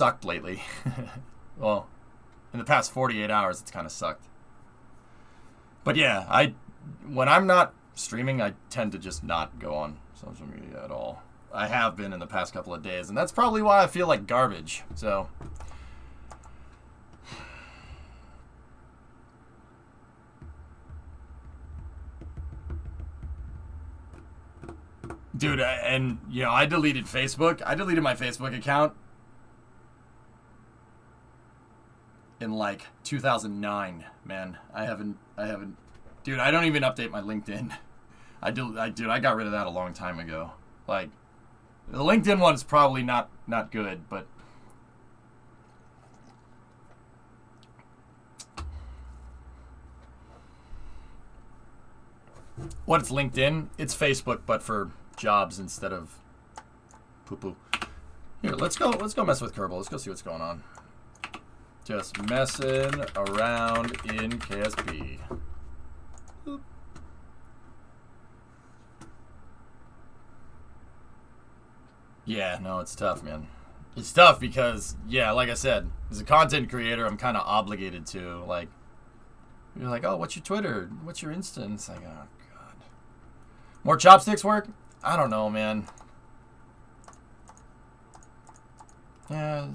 sucked lately. Well, in the past 48 hours, it's kind of sucked. But yeah, when I'm not streaming, I tend to just not go on social media at all. I have been in the past couple of days, and that's probably why I feel like garbage. So, dude, and you know, I deleted Facebook. I deleted my Facebook account in like 2009. Man, I haven't. Dude, I don't even update my LinkedIn. I got rid of that a long time ago. Like, the LinkedIn one is probably not good, but what's LinkedIn? It's Facebook, but for jobs instead of poo poo. Here, let's go mess with Kerbal. Let's go see what's going on. Just messing around in KSP. Boop. Yeah, no, it's tough, man. It's tough because, yeah, like I said, as a content creator, I'm kind of obligated to, like, you're like, oh, what's your Twitter? What's your Insta? And it's like, oh, God. More chopsticks work? I don't know, man. Yeah,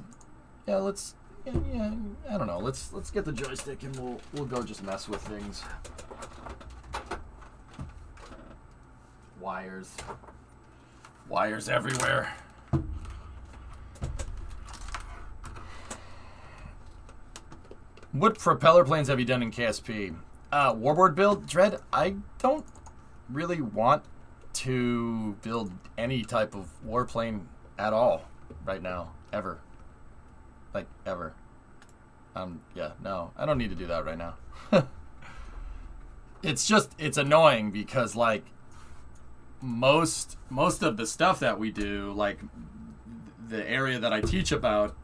let's, yeah, I don't know. Let's get the joystick and we'll go just mess with things. Wires everywhere. What propeller planes have you done in KSP? Warboard build, Dread? I don't really want to build any type of warplane at all right now. Ever. Like, ever. Yeah, no. I don't need to do that right now. It's annoying because, like, most of the stuff that we do, like, the area that I teach about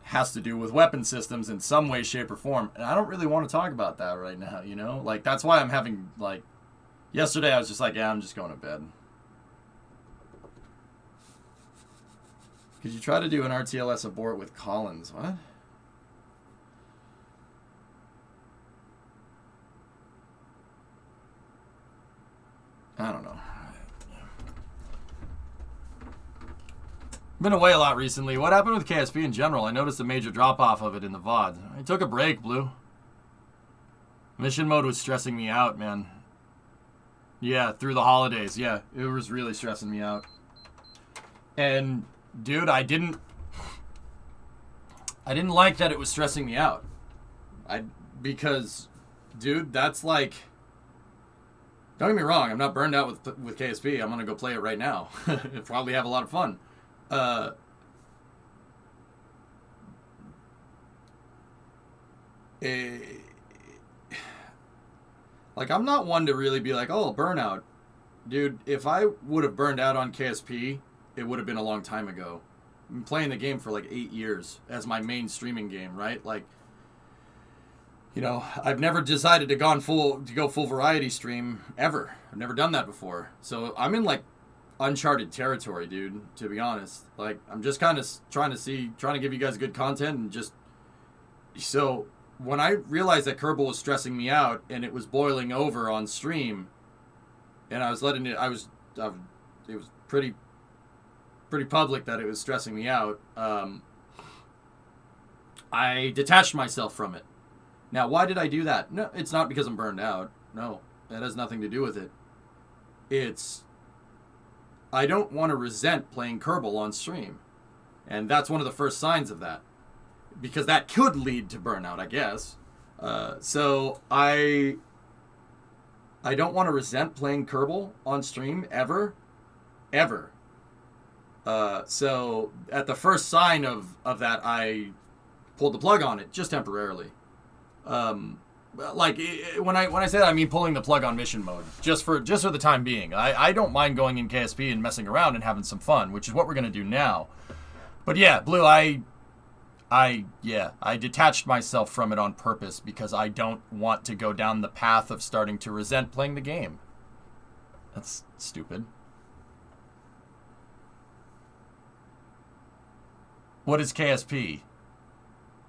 has to do with weapon systems in some way, shape, or form. And I don't really want to talk about that right now, you know? Like, that's why I'm having, like, yesterday I was just like, yeah, I'm just going to bed. Could you try to do an RTLS abort with Collins? What? I don't know. Been away a lot recently. What happened with KSP in general? I noticed a major drop-off of it in the VOD. I took a break, Blue. Mission mode was stressing me out, man. Yeah, through the holidays. Yeah, it was really stressing me out. And, dude, I didn't like that it was stressing me out. Because, dude, that's like... Don't get me wrong, I'm not burned out with KSP. I'm going to go play it right now. Probably have a lot of fun. Like, I'm not one to really be like, oh, burnout. Dude, if I would have burned out on KSP, it would have been a long time ago. I've been playing the game for like 8 years as my main streaming game, right? Like, you know, I've never decided to go full variety stream ever. I've never done that before. So I'm in like uncharted territory, dude, to be honest. Like, I'm just kind of trying to give you guys good content and just... So when I realized that Kerbal was stressing me out and it was boiling over on stream, and I was letting it, it was pretty public that it was stressing me out. I detached myself from it. Now, why did I do that? No, it's not because I'm burned out. No, that has nothing to do with it. It's, I don't want to resent playing Kerbal on stream. And that's one of the first signs of that. Because that could lead to burnout, I guess. So I don't want to resent playing Kerbal on stream ever. Ever. So at the first sign of that, I pulled the plug on it, just temporarily. Like, when I say that, I mean pulling the plug on mission mode, just for the time being. I don't mind going in KSP and messing around and having some fun, which is what we're gonna do now. But yeah, Blue, I detached myself from it on purpose because I don't want to go down the path of starting to resent playing the game. That's stupid. What is KSP?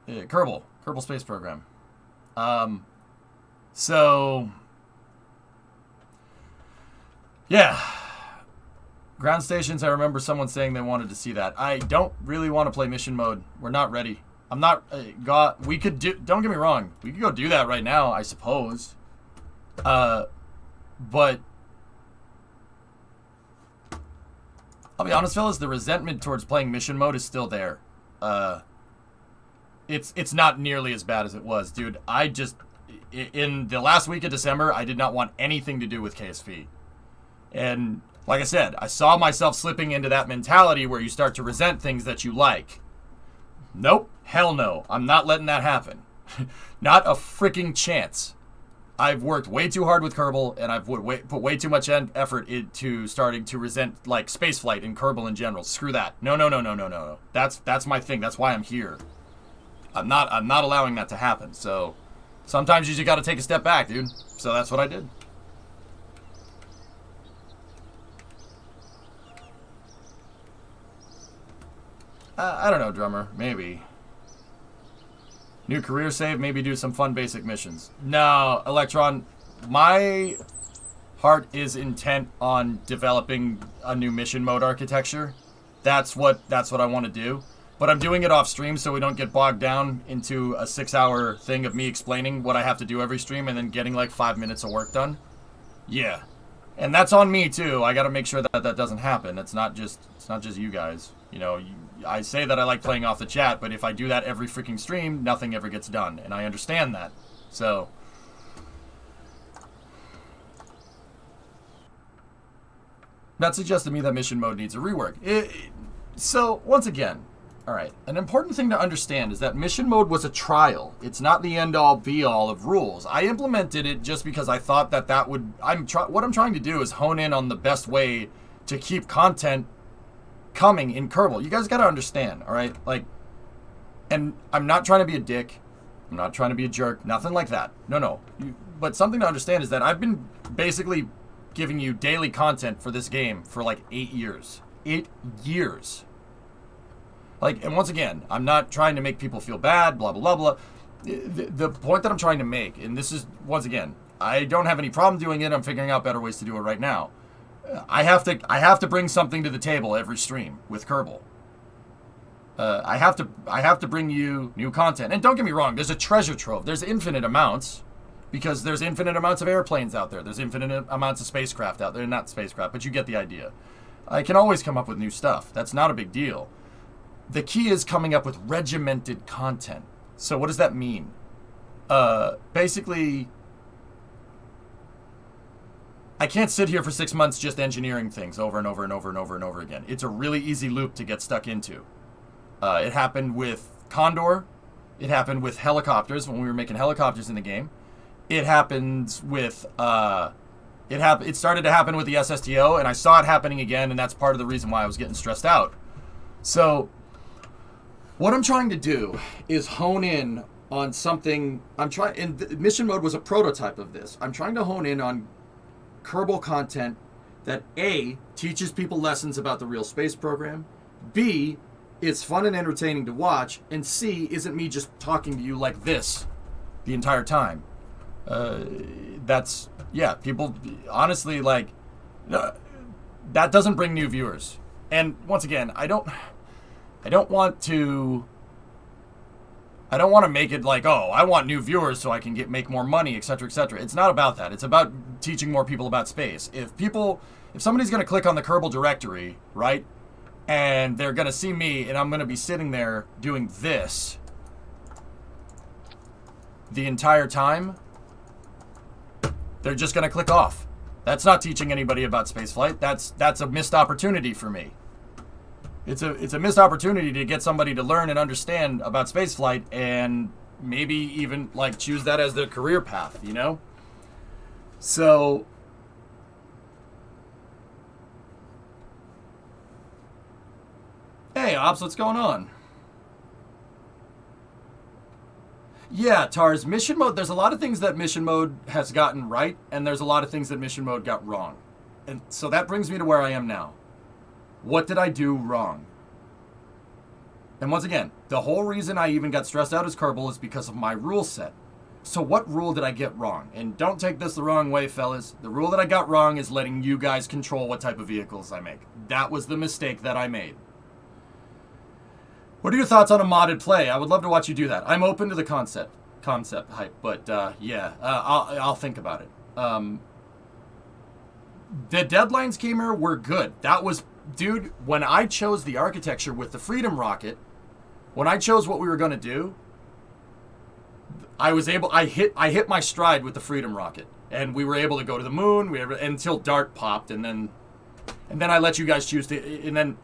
Kerbal Space Program. So, yeah. Ground stations, I remember someone saying they wanted to see that. I don't really want to play mission mode. We're not ready. I'm not, we could do, don't get me wrong, we could go do that right now, I suppose. But, I'll be honest, fellas, the resentment towards playing mission mode is still there. It's not nearly as bad as it was, dude. In the last week of December, I did not want anything to do with KSP. And like I said, I saw myself slipping into that mentality where you start to resent things that you like. Nope. Hell no. I'm not letting that happen. Not a freaking chance. I've worked way too hard with Kerbal, and I've put way too much effort into starting to resent, like, spaceflight and Kerbal in general. Screw that. No. That's my thing. That's why I'm here. I'm not allowing that to happen. So sometimes you just got to take a step back, dude. So that's what I did. I don't know, drummer. Maybe. New career save, maybe do some fun basic missions. No, Electron, my heart is intent on developing a new mission mode architecture. That's what I want to do. But I'm doing it off stream so we don't get bogged down into a 6-hour thing of me explaining what I have to do every stream and then getting like 5 minutes of work done. Yeah. And that's on me too. I got to make sure that that doesn't happen. It's not just you guys. You know, I say that I like playing off the chat, but if I do that every freaking stream, nothing ever gets done. And I understand that. So that suggests to me that mission mode needs a rework. So once again, all right, an important thing to understand is that mission mode was a trial. It's not the end-all, be-all of rules. I implemented it just because I thought that would... what I'm trying to do is hone in on the best way to keep content coming in Kerbal. You guys got to understand, all right? Like, and I'm not trying to be a dick. I'm not trying to be a jerk. Nothing like that. No. But something to understand is that I've been basically giving you daily content for this game for like 8 years. 8 years. Like, and once again, I'm not trying to make people feel bad, blah, blah, blah, blah. The point that I'm trying to make, and this is, once again, I don't have any problem doing it. I'm figuring out better ways to do it right now. I have to bring something to the table every stream with Kerbal. I have to bring you new content. And don't get me wrong, there's a treasure trove. There's infinite amounts, because there's infinite amounts of airplanes out there. There's infinite amounts of spacecraft out there. Not spacecraft, but you get the idea. I can always come up with new stuff. That's not a big deal. The key is coming up with regimented content. So what does that mean? Basically, I can't sit here for 6 months just engineering things over and over and over and over and over again. It's a really easy loop to get stuck into. It happened with Condor. It happened with helicopters when we were making helicopters in the game. It happened with... It started to happen with the SSTO, and I saw it happening again, and that's part of the reason why I was getting stressed out. So what I'm trying to do is hone in on something. And mission mode was a prototype of this. I'm trying to hone in on Kerbal content that A, teaches people lessons about the real space program, B, it's fun and entertaining to watch, and C, isn't me just talking to you like this the entire time. People, honestly, like, that doesn't bring new viewers. And once again, I don't want to make it like, oh, I want new viewers so I can make more money, etc., etc. It's not about that. It's about teaching more people about space. If somebody's going to click on the Kerbal directory, right, and they're going to see me, and I'm going to be sitting there doing this the entire time, they're just going to click off. That's not teaching anybody about spaceflight. That's a missed opportunity for me. It's a missed opportunity to get somebody to learn and understand about spaceflight and maybe even like choose that as their career path, you know? So hey, Ops, what's going on? Yeah, Tars, mission mode, there's a lot of things that mission mode has gotten right, and there's a lot of things that mission mode got wrong. And so that brings me to where I am now. What did I do wrong? And once again, the whole reason I even got stressed out as Kerbal is because of my rule set. So what rule did I get wrong? And don't take this the wrong way, fellas. The rule that I got wrong is letting you guys control what type of vehicles I make. That was the mistake that I made. What are your thoughts on a modded play? I would love to watch you do that. I'm open to the concept hype, but I'll think about it. The deadlines, Gamer, were good. That was, dude, when I chose the architecture with the Freedom Rocket, when I chose what we were going to do, I hit my stride with the Freedom Rocket, and we were able to go to the moon. Until Dart popped, and then I let you guys choose and then,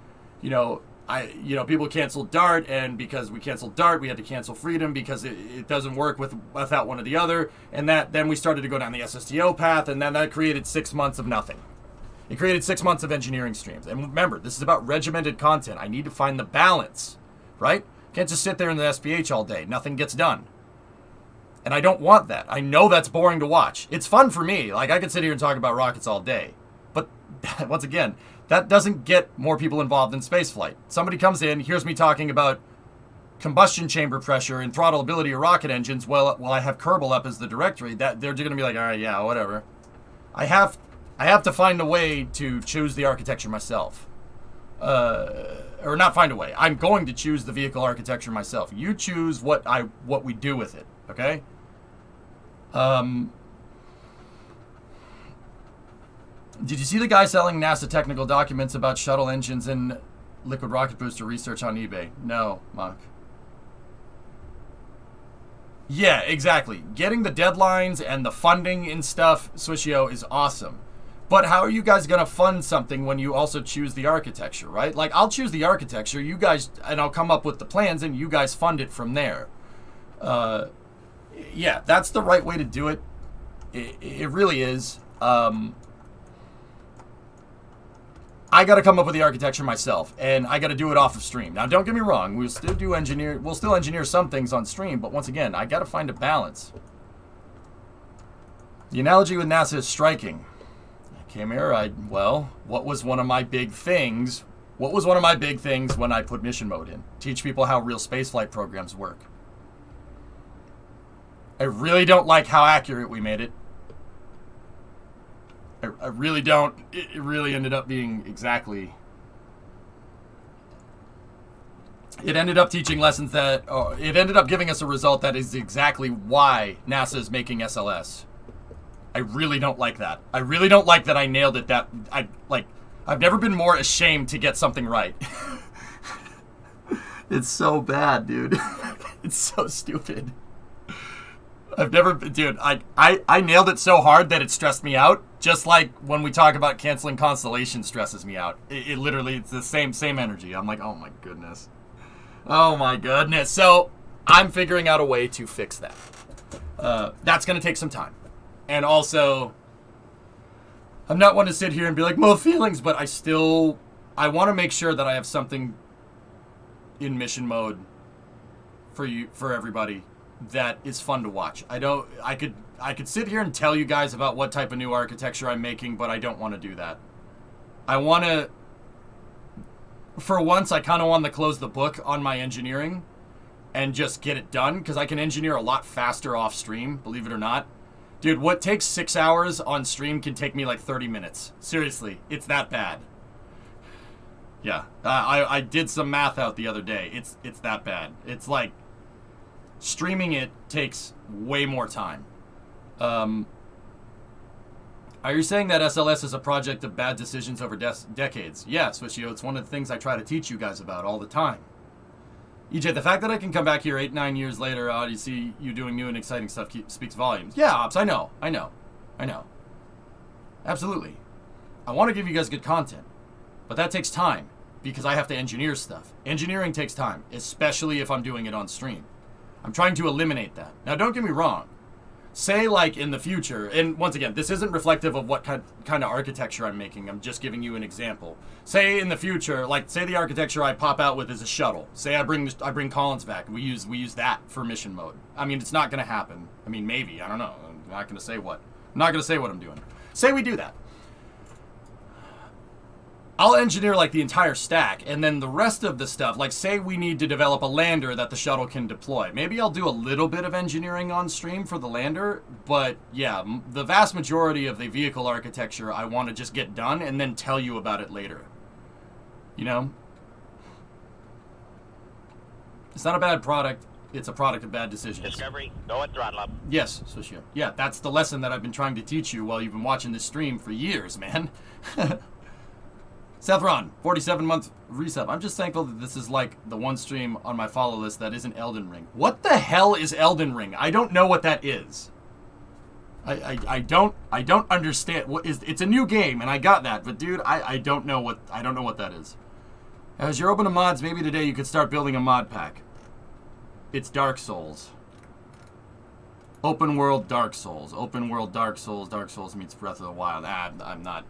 people canceled Dart, and because we canceled Dart, we had to cancel Freedom because it doesn't work without one or the other, and then we started to go down the SSTO path, and then that created 6 months of nothing. It created 6 months of engineering streams, and remember, this is about regimented content. I need to find the balance, right? Can't just sit there in the SPH all day. Nothing gets done. And I don't want that. I know that's boring to watch. It's fun for me. Like, I could sit here and talk about rockets all day. But, once again, that doesn't get more people involved in spaceflight. Somebody comes in, hears me talking about combustion chamber pressure and throttleability of rocket engines while I have Kerbal up as the directory. That they're going to be like, all right, yeah, whatever. I have to find a way to choose the architecture myself. Or not find a way. I'm going to choose the vehicle architecture myself. You choose what we do with it, okay? Did you see the guy selling NASA technical documents about shuttle engines and liquid rocket booster research on eBay? No, Mark. Yeah, exactly. Getting the deadlines and the funding and stuff, Swishio, is awesome. But how are you guys going to fund something when you also choose the architecture, right? Like, I'll choose the architecture, you guys, and I'll come up with the plans, and you guys fund it from there. Yeah, that's the right way to do it. It really is. I got to come up with the architecture myself, and I got to do it off of stream. Now, don't get me wrong. We'll still engineer some things on stream, but once again, I got to find a balance. The analogy with NASA is striking. I came here, what was one of my big things? What was one of my big things when I put mission mode in? Teach people how real spaceflight programs work. I really don't like how accurate we made it. I really don't. It really ended up being exactly... It ended up teaching lessons that... it ended up giving us a result that is exactly why NASA is making SLS. I really don't like that. I really don't like that I nailed it. I've never been more ashamed to get something right. It's so bad, dude. It's so stupid. I've never... Dude, I nailed it so hard that it stressed me out. Just like when we talk about canceling Constellation stresses me out. It literally, it's the same energy. I'm like, oh my goodness. Oh my goodness. So, I'm figuring out a way to fix that. That's going to take some time. And also, I'm not one to sit here and be like, more feelings, but I want to make sure that I have something in mission mode for everybody that is fun to watch. I could sit here and tell you guys about what type of new architecture I'm making, but I don't want to do that. I want to, for once, I kind of want to close the book on my engineering and just get it done, because I can engineer a lot faster off stream, believe it or not. Dude, what takes 6 hours on stream can take me like 30 minutes. Seriously, it's that bad. Yeah, I did some math out the other day. It's that bad. It's like, streaming it takes way more time. Are you saying that SLS is a project of bad decisions over decades? Yeah, Swishio, it's one of the things I try to teach you guys about all the time. EJ, the fact that I can come back here 8-9 years later, you see you doing new and exciting stuff speaks volumes. Yeah, Ops, I know. Absolutely. I want to give you guys good content, but that takes time because I have to engineer stuff. Engineering takes time, especially if I'm doing it on stream. I'm trying to eliminate that. Now, don't get me wrong. Say, like, in the future, and once again, this isn't reflective of what kind of architecture I'm making. I'm just giving you an example. Say in the future, like, say the architecture I pop out with is a shuttle. Say I bring Collins back. We use that for mission mode. I mean, it's not going to happen. I mean, maybe. I don't know. I'm not going to say what. I'm not going to say what I'm doing. Say we do that. I'll engineer like the entire stack, and then the rest of the stuff, like say we need to develop a lander that the shuttle can deploy. Maybe I'll do a little bit of engineering on stream for the lander, but yeah, the vast majority of the vehicle architecture I want to just get done and then tell you about it later. You know? It's not a bad product. It's a product of bad decisions. Discovery, go and throttle up. Yes, Sushia. Yeah, that's the lesson that I've been trying to teach you while you've been watching this stream for years, man. Sethron, 47-month resub. I'm just thankful that this is like the one stream on my follow list that isn't Elden Ring. What the hell is Elden Ring? I don't know what that is. I don't understand. What is? It's a new game, and I got that, but dude, I don't know what that is. As you're open to mods, maybe today you could start building a mod pack. It's Dark Souls. Open world Dark Souls. Open world Dark Souls. Dark Souls meets Breath of the Wild. I'm not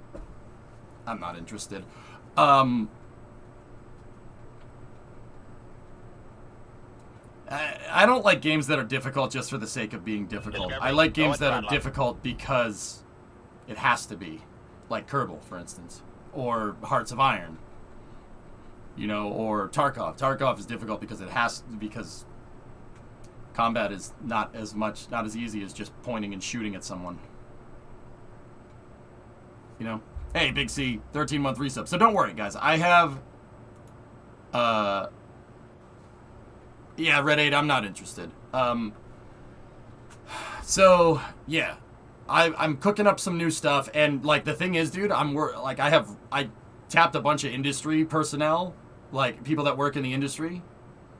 interested. I don't like games that are difficult just for the sake of being difficult. I like games that are difficult because it has to be. Like Kerbal, for instance. Or Hearts of Iron. You know, or Tarkov. Tarkov is difficult because because combat is not as easy as just pointing and shooting at someone. You know? Hey, Big C, 13-month resub. So don't worry, guys. I have... Yeah, Red 8, I'm not interested. So, yeah. I'm cooking up some new stuff, and, like, the thing is, dude, I tapped a bunch of industry personnel, like, people that work in the industry,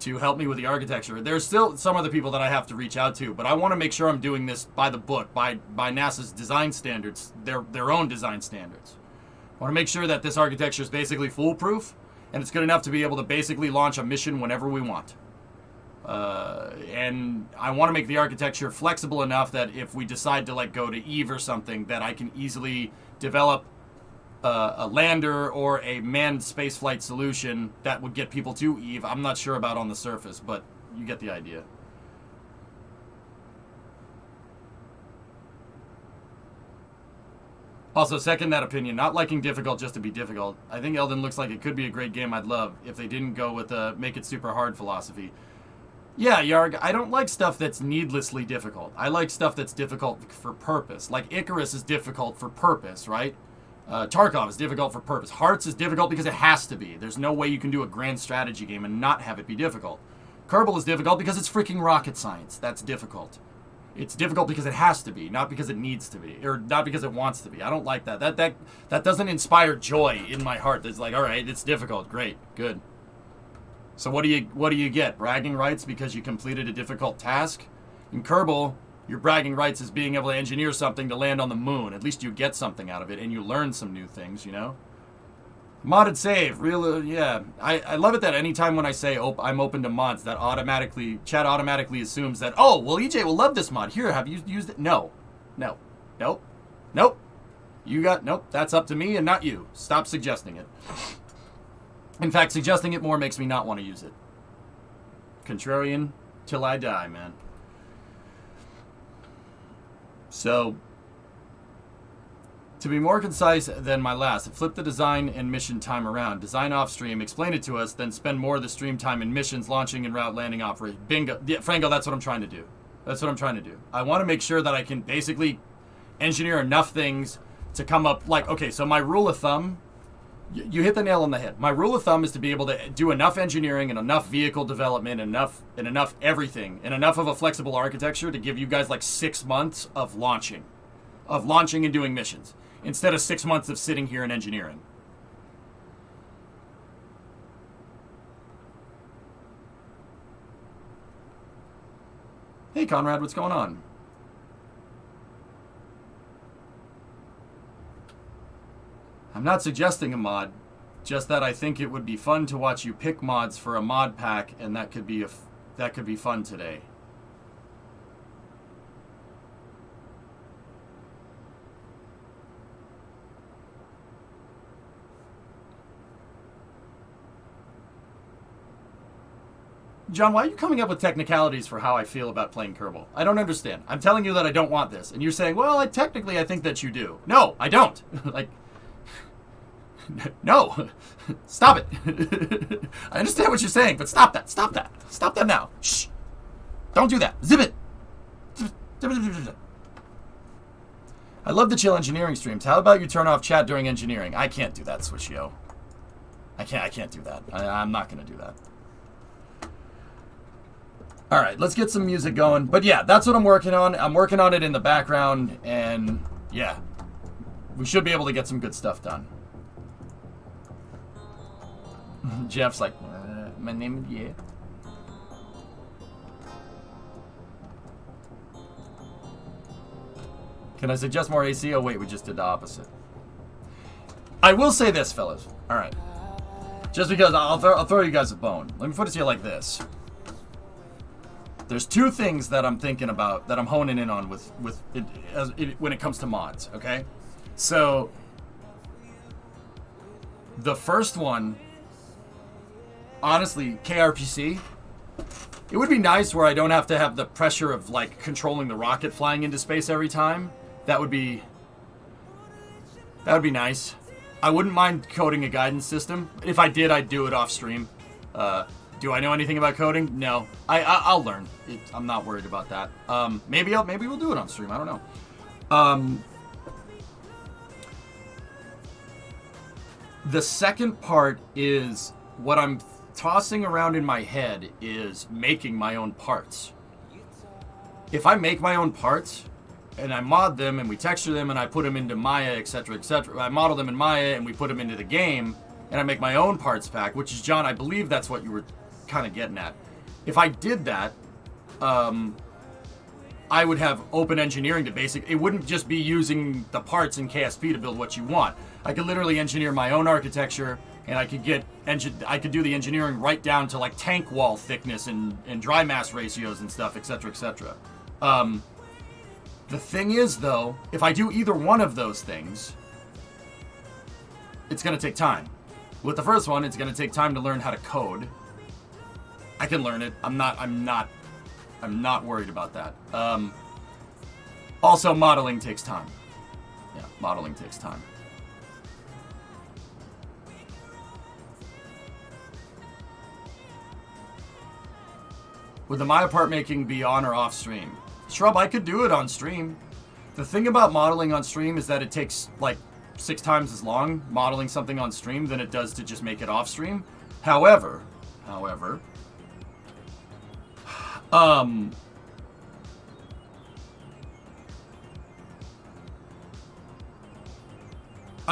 to help me with the architecture. There's still some other people that I have to reach out to, but I want to make sure I'm doing this by the book, by NASA's design standards, their own design standards. I want to make sure that this architecture is basically foolproof, and it's good enough to be able to basically launch a mission whenever we want. And I want to make the architecture flexible enough that if we decide to, like, go to Eve or something, that I can easily develop a lander or a manned spaceflight solution that would get people to Eve. I'm not sure about on the surface, but you get the idea. Also, second that opinion. Not liking difficult just to be difficult. I think Elden looks like it could be a great game I'd love if they didn't go with a make it super hard philosophy. Yeah, Yarg, I don't like stuff that's needlessly difficult. I like stuff that's difficult for purpose. Like Icarus is difficult for purpose, right? Tarkov is difficult for purpose. Hearts is difficult because it has to be. There's no way you can do a grand strategy game and not have it be difficult. Kerbal is difficult because it's freaking rocket science. That's difficult. It's difficult because it has to be, not because it needs to be, or not because it wants to be. I don't like that. That doesn't inspire joy in my heart. It's like, all right, it's difficult. Great, good. So what do you get? Bragging rights because you completed a difficult task? In Kerbal, your bragging rights is being able to engineer something to land on the moon. At least you get something out of it, and you learn some new things, you know? Modded save, real, yeah. I love it that anytime when I say I'm open to mods, that chat automatically assumes that, oh, well, EJ will love this mod. Here, have you used it? No. Nope. Nope. Nope, that's up to me and not you. Stop suggesting it. In fact, suggesting it more makes me not want to use it. Contrarian till I die, man. So, to be more concise than my last, flip the design and mission time around. Design off stream, explain it to us, then spend more of the stream time in missions, launching and route landing operation. Bingo. Yeah, Franco, that's what I'm trying to do. I want to make sure that I can basically engineer enough things to come up, like, okay, so my rule of thumb, you hit the nail on the head. My rule of thumb is to be able to do enough engineering and enough vehicle development and enough everything and enough of a flexible architecture to give you guys like 6 months of launching and doing missions instead of 6 months of sitting here and engineering. Hey, Conrad, what's going on? I'm not suggesting a mod, just that I think it would be fun to watch you pick mods for a mod pack, and that could be fun today. John, why are you coming up with technicalities for how I feel about playing Kerbal? I don't understand. I'm telling you that I don't want this, and you're saying, well, I think that you do. No, I don't. Like, No. Stop it. I understand what you're saying, but stop that. Stop that. Stop that now. Shh. Don't do that. Zip it. I love the chill engineering streams. How about you turn off chat during engineering? I can't do that, Swishio. I can't do that. I'm not going to do that. All right, let's get some music going. But yeah, that's what I'm working on. I'm working on it in the background, and yeah, we should be able to get some good stuff done. Jeff's like, my name is yeah. Can I suggest more AC? Oh wait, we just did the opposite. I will say this, fellas. All right, just because I'll throw you guys a bone. Let me put it to you like this. There's two things that I'm thinking about, that I'm honing in on with it, when it comes to mods, okay? So, the first one, honestly, KRPC, it would be nice where I don't have to have the pressure of, like, controlling the rocket flying into space every time. That would be nice. I wouldn't mind coding a guidance system. If I did, I'd do it off stream. Do I know anything about coding? No. I'll learn. I'm not worried about that. Maybe we'll do it on stream. I don't know. The second part is what I'm tossing around in my head is making my own parts. If I make my own parts and I mod them and we texture them and I put them into Maya, etc., etc., I model them in Maya and we put them into the game and I make my own parts pack, which is, John, I believe that's what you were kind of getting at. If I did that, I would have open engineering to basic. It wouldn't just be using the parts in KSP to build what you want. I could literally engineer my own architecture, and I could do the engineering right down to like tank wall thickness and dry mass ratios and stuff, etc., etc. The thing is, though, if I do either one of those things, it's going to take time. With the first one, it's going to take time to learn how to code. I can learn it. I'm not worried about that. Also, modeling takes time. Yeah, modeling takes time. Would the Maya part making be on or off stream? Shrub, I could do it on stream. The thing about modeling on stream is that it takes like 6 times as long modeling something on stream than it does to just make it off stream. However, I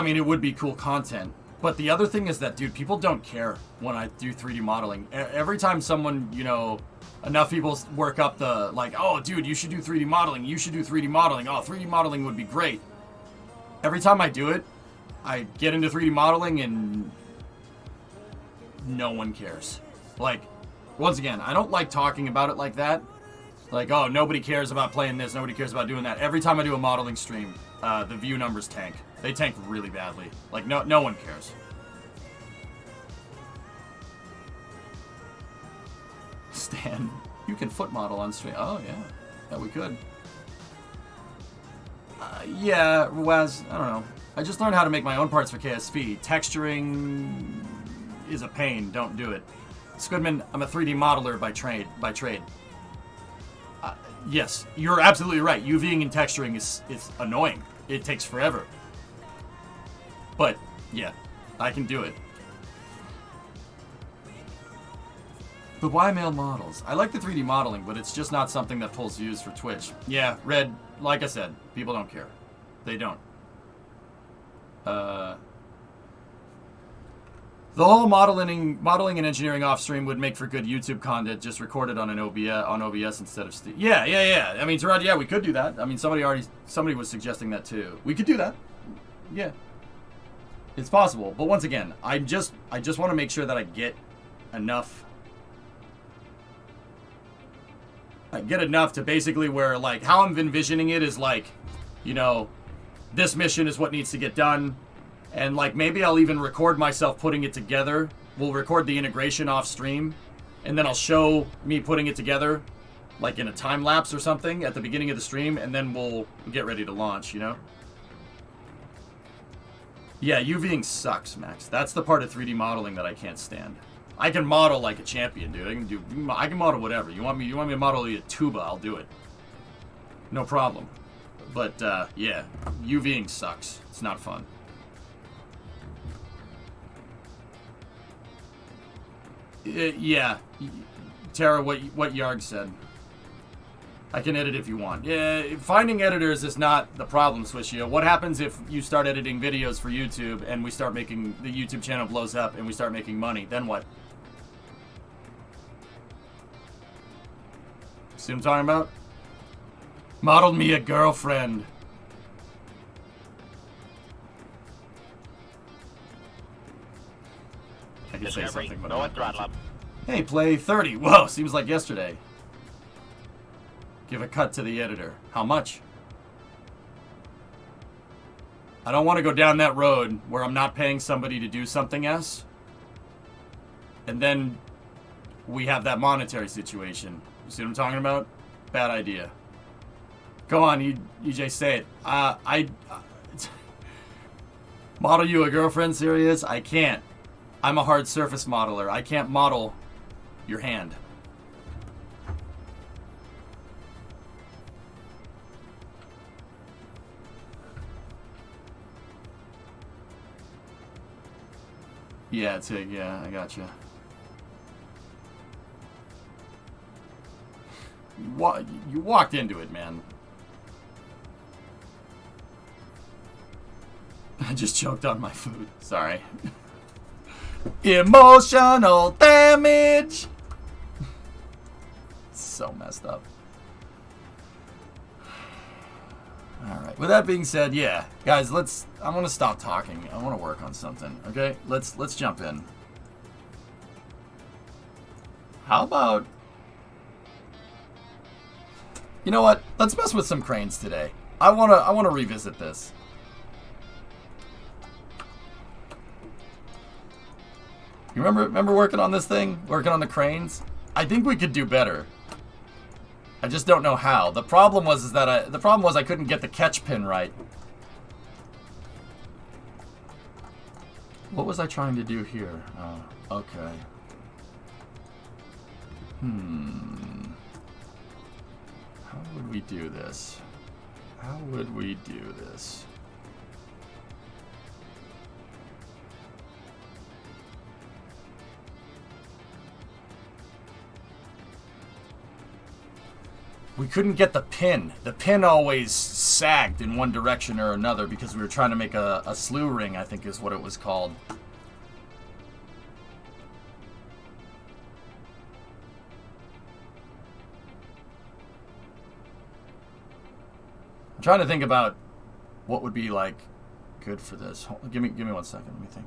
mean, it would be cool content. But the other thing is that, dude, people don't care when I do 3D modeling. Every time someone, you know, enough people work up the, like, oh, dude, you should do 3D modeling. You should do 3D modeling. Oh, 3D modeling would be great. Every time I do it, I get into 3D modeling and no one cares. Like, once again, I don't like talking about it like that. Like, oh, nobody cares about playing this. Nobody cares about doing that. Every time I do a modeling stream, the view numbers tank. They tank really badly. Like, no one cares. Stan, you can foot model on stream. Oh, yeah. Yeah, we could. Yeah, Waz, I don't know. I just learned how to make my own parts for KSP. Texturing is a pain. Don't do it. Squidman, I'm a 3D modeler by trade. Yes, you're absolutely right. UVing and texturing is annoying. It takes forever. But, yeah, I can do it. But why male models? I like the 3D modeling, but it's just not something that pulls views for Twitch. Yeah, Red, like I said, people don't care. They don't. The whole modeling and engineering off stream would make for good YouTube content, just recorded on OBS instead of Steam. Yeah. I mean, Gerard, yeah, we could do that. I mean, somebody was suggesting that too. We could do that. Yeah. It's possible. But once again, I just want to make sure that I get enough. I get enough to basically where, like, how I'm envisioning it is like, you know, this mission is what needs to get done. And, like, maybe I'll even record myself putting it together. We'll record the integration off stream. And then I'll show me putting it together, like in a time lapse or something at the beginning of the stream. And then we'll get ready to launch, you know? Yeah, UVing sucks, Max. That's the part of 3D modeling that I can't stand. I can model like a champion, dude. I can model whatever. You want me to model a tuba, I'll do it. No problem. But yeah, UVing sucks. It's not fun. Yeah, Tara, what Yarg said. I can edit if you want. Yeah, finding editors is not the problem, Swishio. What happens if you start editing videos for YouTube and we start making the YouTube channel blows up and we start making money? Then what? See what I'm talking about? Modeled me a girlfriend. I can say something, but I'm not. Hey, play 30. Whoa, seems like yesterday. Give a cut to the editor. How much? I don't want to go down that road where I'm not paying somebody to do something else. And then we have that monetary situation. You see what I'm talking about? Bad idea. Go on, EJ, say it. Model you a girlfriend, serious? I can't. I'm a hard surface modeler. I can't model your hand. Yeah, Tig, yeah, I gotcha. You walked into it, man. I just choked on my food. Sorry. Emotional damage! So messed up. Alright, with that being said, yeah. Guys, I want to stop talking. I want to work on something, okay? Let's jump in. How about... You know what? Let's mess with some cranes today. I wanna revisit this. You remember working on this thing? Working on the cranes? I think we could do better. I just don't know how. The problem was I couldn't get the catch pin right. What was I trying to do here? Oh, okay. How would we do this? How would we do this? We couldn't get the pin. The pin always sagged in one direction or another because we were trying to make a slew ring, I think is what it was called. I'm trying to think about what would be like good for this. Give me 1 second. Let me think.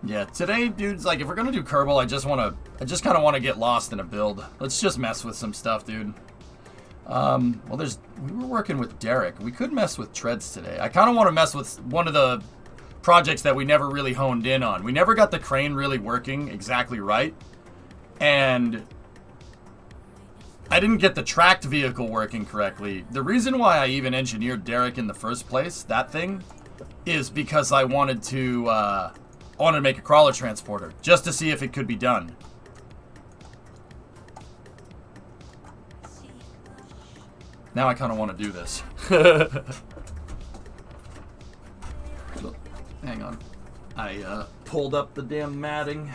Yeah, today, dudes, like, if we're gonna do Kerbal, I just kind of want to get lost in a build. Let's just mess with some stuff, dude. Well, we were working with Derek. We could mess with treads today. I kind of want to mess with one of the projects that we never really honed in on. We never got the crane really working exactly right. And I didn't get the tracked vehicle working correctly. The reason why I even engineered Derek in the first place, that thing, is because I wanted to make a crawler transporter, just to see if it could be done. Now I kind of want to do this. Hang on. I pulled up the damn matting,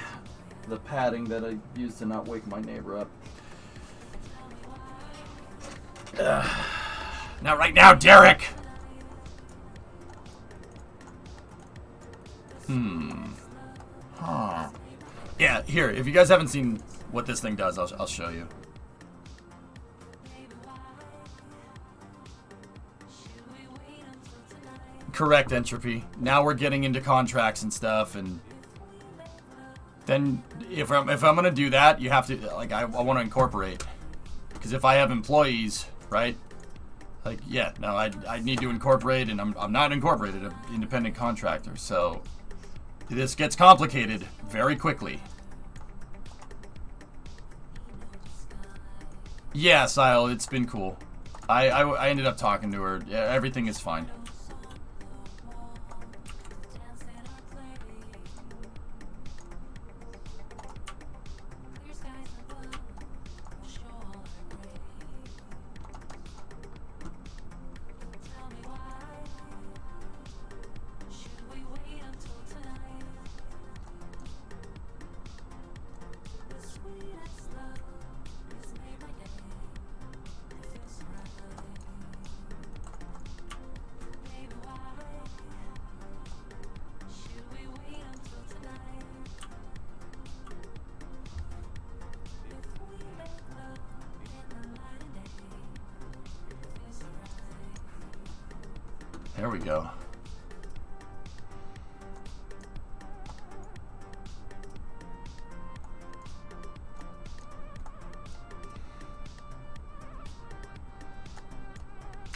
the padding that I used to not wake my neighbor up. Not right now, Derek! Huh. Yeah, here, if you guys haven't seen what this thing does, I'll show you. Correct, Entropy. Now we're getting into contracts and stuff, and then if I'm gonna do that, you have to, like, I want to incorporate, because if I have employees, right, Like, yeah, no, I need to incorporate, and I'm not incorporated, an independent contractor, so this gets complicated very quickly. Yeah, Sile, it's been cool. I ended up talking to her. Yeah, everything is fine. There we go.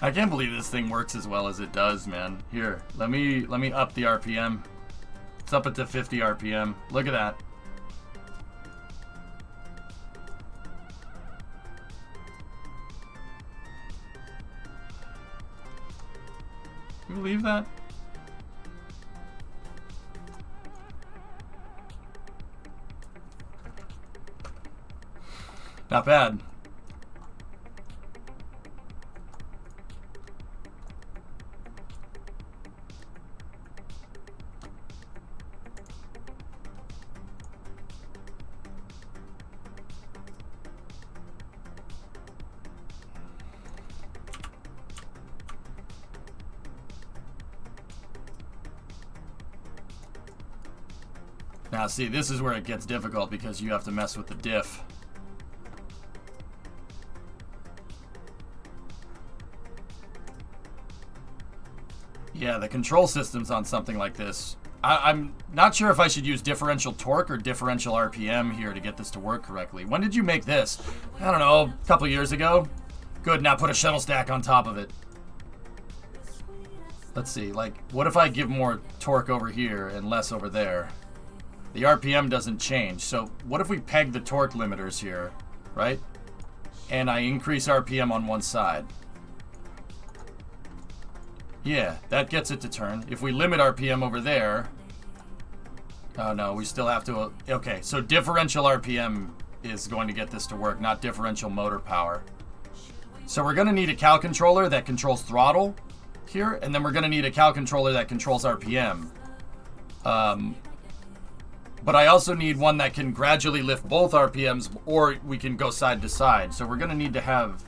I can't believe this thing works as well as it does, man. Here, let me up the RPM. It's up it to 50 RPM. Look at that. Can you believe that? Not bad. Now see, this is where it gets difficult because you have to mess with the diff. Yeah, the control systems on something like this. I'm not sure if I should use differential torque or differential RPM here to get this to work correctly. When did you make this? I don't know, a couple years ago? Good, now put a shuttle stack on top of it. Let's see, like, what if I give more torque over here and less over there? The RPM doesn't change, so what if we peg the torque limiters here, right? And I increase RPM on one side. Yeah, that gets it to turn. If we limit RPM over there... Oh no, we still have to... Okay, so differential RPM is going to get this to work, not differential motor power. So we're going to need a KAL controller that controls throttle here, and then we're going to need a KAL controller that controls RPM. But I also need one that can gradually lift both RPMs, or we can go side to side. So we're going to need to have...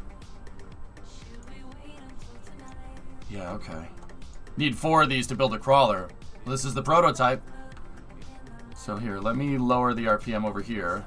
Yeah, okay. Need 4 of these to build a crawler. This is the prototype. So here, let me lower the RPM over here.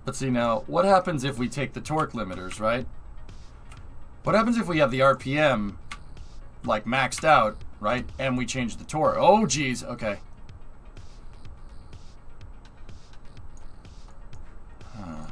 Let's see now, what happens if we take the torque limiters, right? What happens if we have the RPM, like, maxed out, right? And we change the torque. Oh, geez, okay. Huh.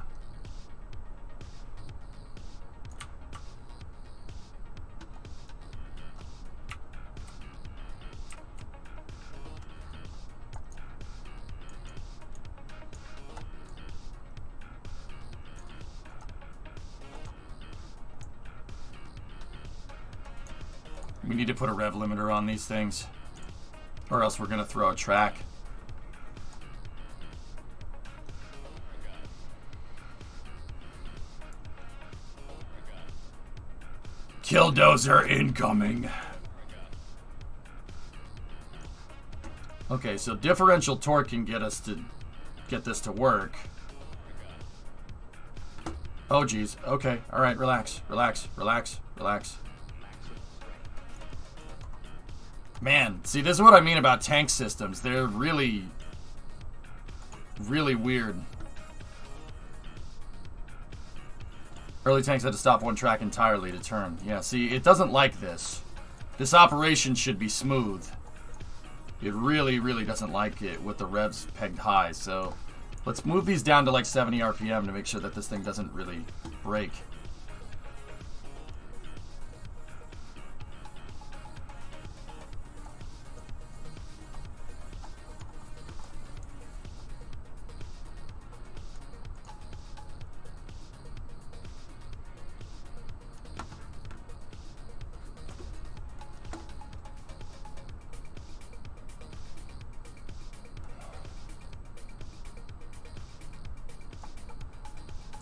We need to put a rev limiter on these things, or else we're gonna throw a track. Killdozer incoming. Okay, so differential torque can get us to get this to work. Oh geez, okay, alright, relax, relax, relax, relax. Man, see, this is what I mean about tank systems. They're really, really weird. Early tanks had to stop one track entirely to turn. Yeah, see, it doesn't like this. This operation should be smooth. It really, really doesn't like it with the revs pegged high, so let's move these down to like 70 RPM to make sure that this thing doesn't really break.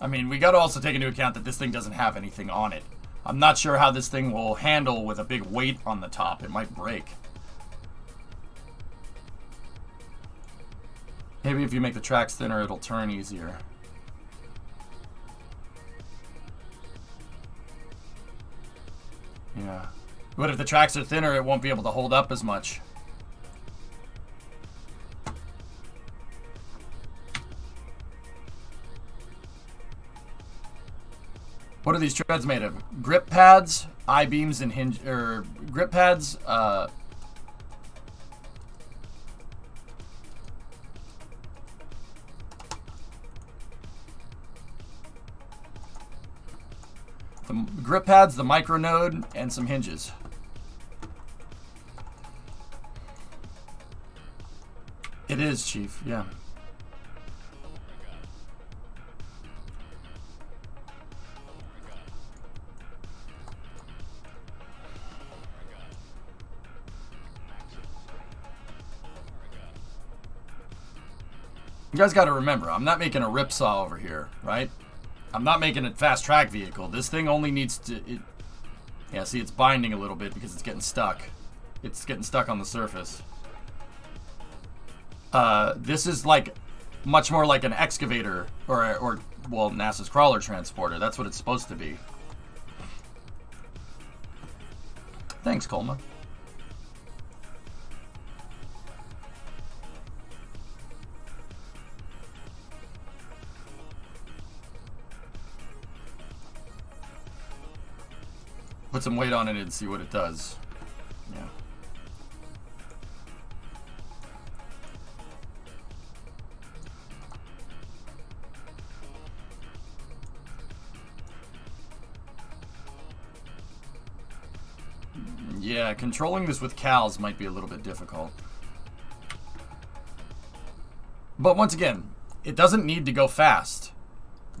I mean, we gotta also take into account that this thing doesn't have anything on it. I'm not sure how this thing will handle with a big weight on the top. It might break. Maybe if you make the tracks thinner, it'll turn easier. Yeah. But if the tracks are thinner, it won't be able to hold up as much. What are these treads made of? Grip pads, I-beams, and hinge, or grip pads, the grip pads, the micro node, and some hinges. It is, Chief, yeah. You guys got to remember, I'm not making a ripsaw over here, right? I'm not making a fast track vehicle. This thing only needs to... yeah, see, it's binding a little bit because it's getting stuck. It's getting stuck on the surface. This is like much more like an excavator or well, NASA's crawler transporter. That's what it's supposed to be. Thanks, Colma. Put some weight on it and see what it does. Yeah. Yeah, controlling this with KALs might be a little bit difficult. But once again, it doesn't need to go fast.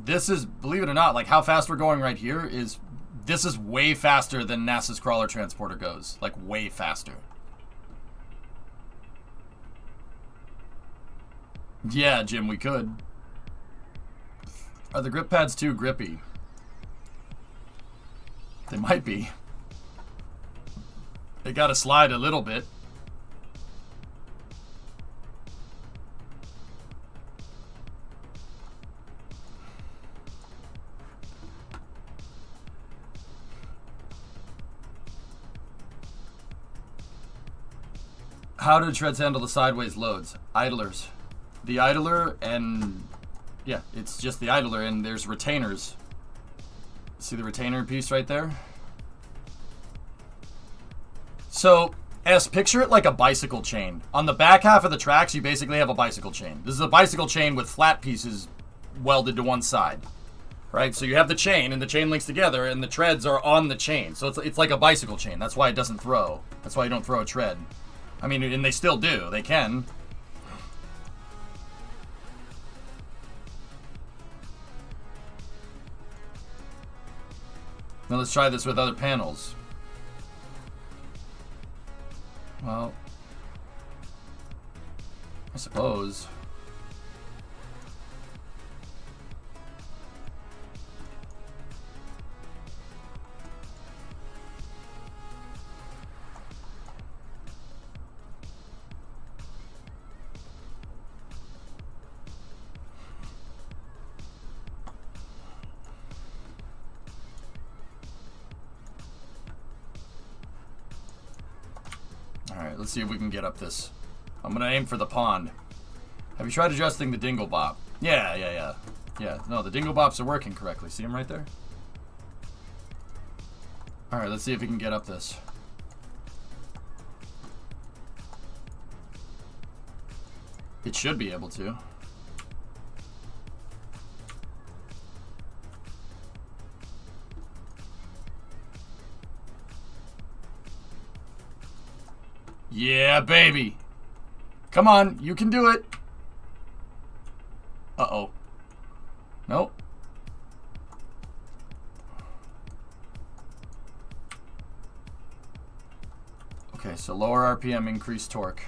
This is, believe it or not, like how fast we're going right here is... This is way faster than NASA's crawler transporter goes. Like, way faster. Yeah, Jim, we could. Are the grip pads too grippy? They might be. They gotta slide a little bit. How do treads handle the sideways loads? Idlers. The idler and... yeah, it's just the idler and there's retainers. See the retainer piece right there? So, picture it like a bicycle chain. On the back half of the tracks, you basically have a bicycle chain. This is a bicycle chain with flat pieces welded to one side. Right? So you have the chain, and the chain links together, and the treads are on the chain. So it's like a bicycle chain. That's why it doesn't throw. That's why you don't throw a tread. I mean, and they still do. They can. Now let's try this with other panels. Well, I suppose. Alright, let's see if we can get up this. I'm gonna aim for the pond. Have you tried adjusting the dingle bop? Yeah. Yeah, no, the dingle bops are working correctly. See them right there? Alright, let's see if we can get up this. It should be able to. Yeah, baby. Come on, you can do it. Uh-oh. Nope. Okay, so lower RPM, increase torque.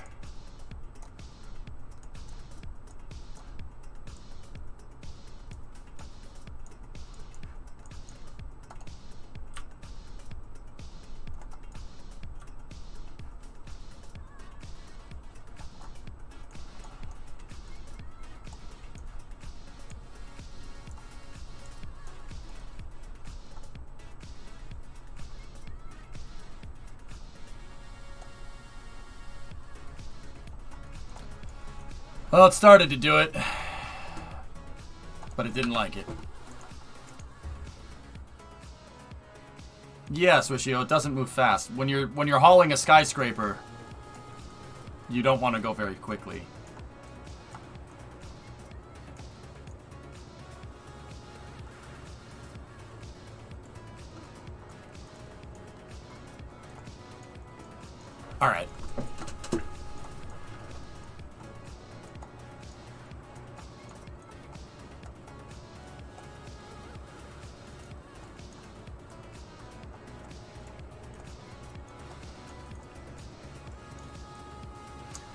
Well, it started to do it, but it didn't like it. Yeah, Swishio, it doesn't move fast. When you're hauling a skyscraper, you don't want to go very quickly. All right.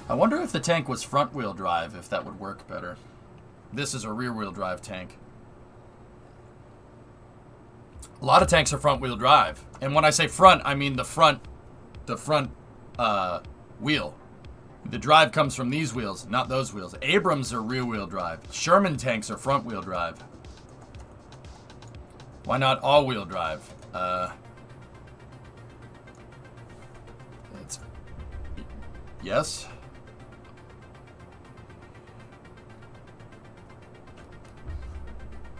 I wonder if the tank was front-wheel drive, if that would work better. This is a rear-wheel drive tank. A lot of tanks are front-wheel drive. And when I say front, I mean the front wheel. The drive comes from these wheels, not those wheels. Abrams are rear-wheel drive. Sherman tanks are front-wheel drive. Why not all-wheel drive? Yes?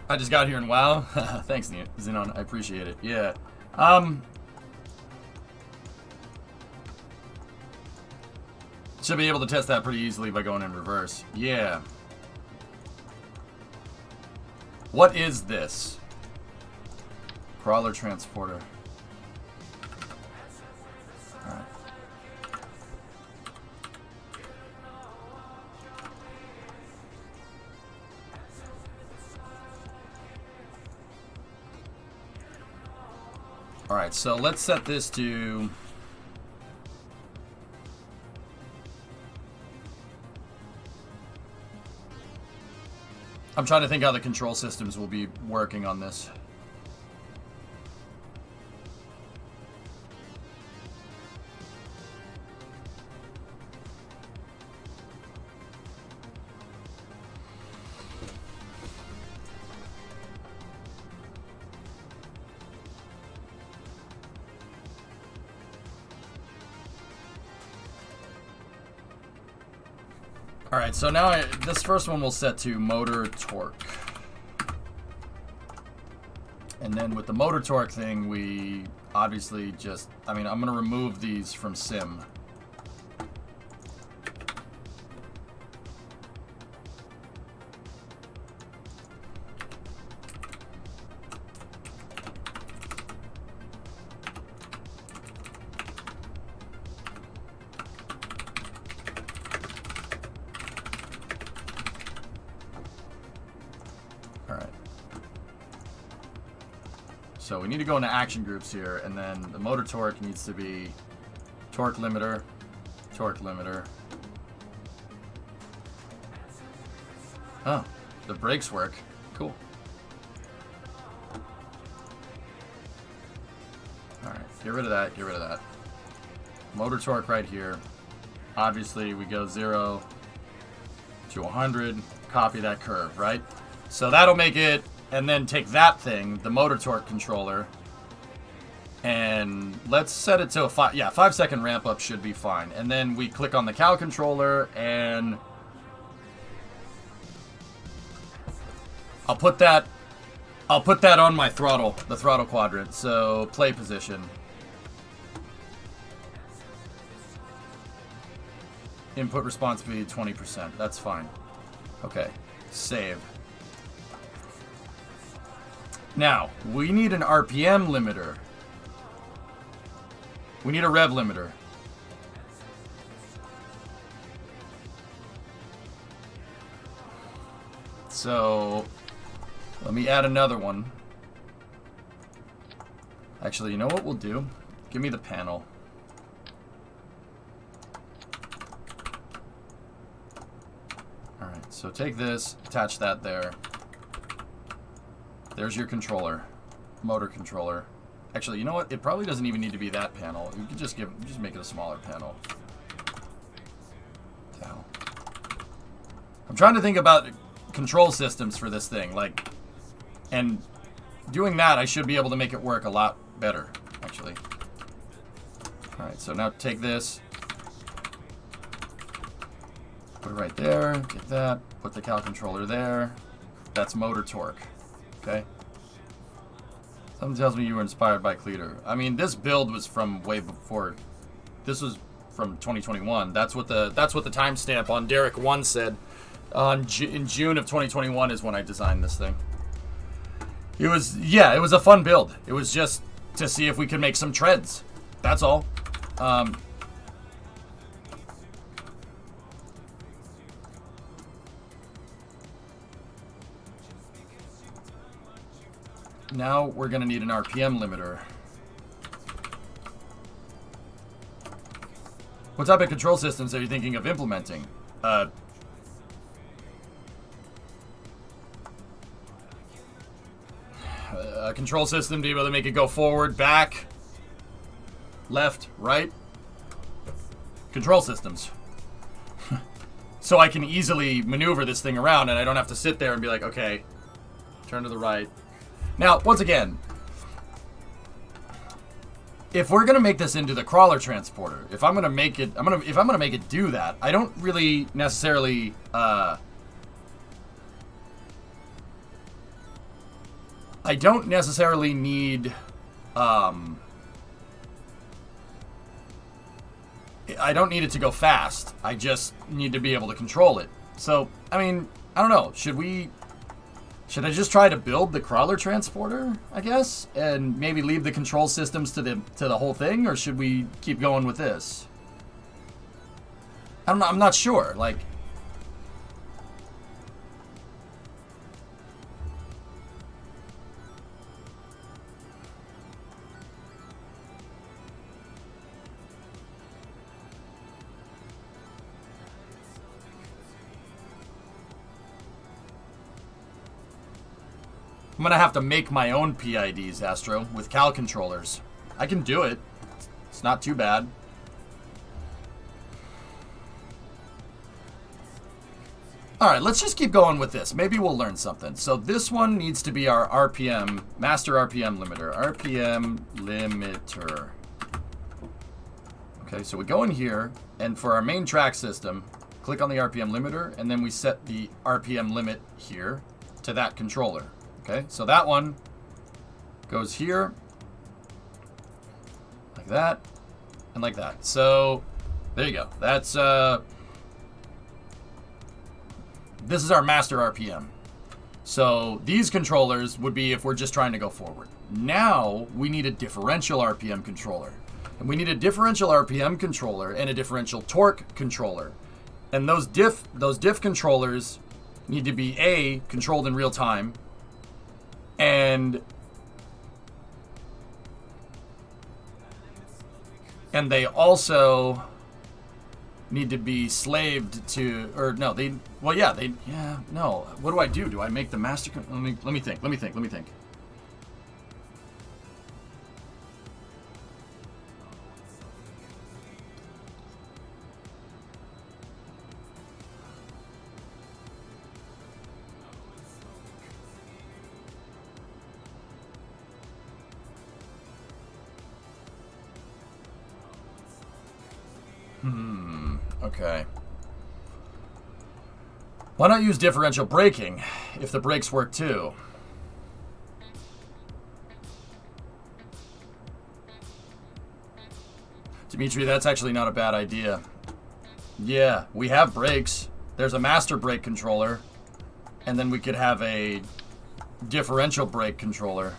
I just got here and wow. Thanks, Xenon. I appreciate it. Yeah. Should be able to test that pretty easily by going in reverse. Yeah. What is this? Crawler transporter. Alright. Alright, so let's set this to... I'm trying to think how the control systems will be working on this. Alright, so now this first one we'll set to motor torque. And then with the motor torque thing, we obviously just, I'm going to remove these from sim. So we need to go into action groups here, and then the motor torque needs to be torque limiter, torque limiter. Oh, the brakes work. Cool. Alright, get rid of that, get rid of that. Motor torque right here. Obviously, we go 0 to 100, copy that curve, right? So that'll make it... And then take that thing, the motor torque controller, and let's set it to a 5-second ramp up should be fine. And then we click on the KAL controller, and I'll put that on my throttle, the throttle quadrant. So play position. Input response speed 20%. That's fine. Okay. Save. Now, we need an RPM limiter. We need a rev limiter. So, let me add another one. Actually, you know what we'll do? Give me the panel. Alright, so take this, attach that there. There's your controller. Motor controller. Actually, you know what? It probably doesn't even need to be that panel. You could just make it a smaller panel. Ow. I'm trying to think about control systems for this thing, like, and doing that, I should be able to make it work a lot better, actually. Alright, so now take this, put it right there, get that, put the KAL controller there. That's motor torque, okay? Something tells me you were inspired by Cleater. I mean, this build was from way before. This was from 2021. That's what the timestamp on Derek 1 said. In June of 2021 is when I designed this thing. It was a fun build. It was just to see if we could make some treads. That's all. Now we're gonna need an RPM limiter. What type of control systems are you thinking of implementing? A control system to be able to make it go forward, back, left, right. Control systems. So I can easily maneuver this thing around and I don't have to sit there and be like, okay, turn to the right. Now, once again, if we're gonna make this into the crawler transporter, if I'm gonna make it do that, I don't really necessarily I don't necessarily need I don't need it to go fast. I just need to be able to control it. So, I mean, I don't know. Should I just try to build the crawler transporter, I guess, and maybe leave the control systems to the whole thing, or should we keep going with this? I'm not sure. Like, I'm gonna have to make my own PIDs, Astro, with KAL controllers. I can do it. It's not too bad. Alright, let's just keep going with this. Maybe we'll learn something. So this one needs to be our RPM, master RPM limiter. RPM limiter. Okay, so we go in here, and for our main track system, click on the RPM limiter, and then we set the RPM limit here to that controller. Okay, so that one goes here, like that, and like that. So, there you go. That's, this is our master RPM. So, these controllers would be if we're just trying to go forward. Now, we need a differential RPM controller. And we need a differential RPM controller and a differential torque controller. And those diff controllers need to be A, controlled in real time, and they also need to be slaved to, or no, no. What do I do? Do I make the master? Let me think. Okay. Why not use differential braking if the brakes work too? Dimitri, that's actually not a bad idea. Yeah, we have brakes. There's a master brake controller. And then we could have a differential brake controller.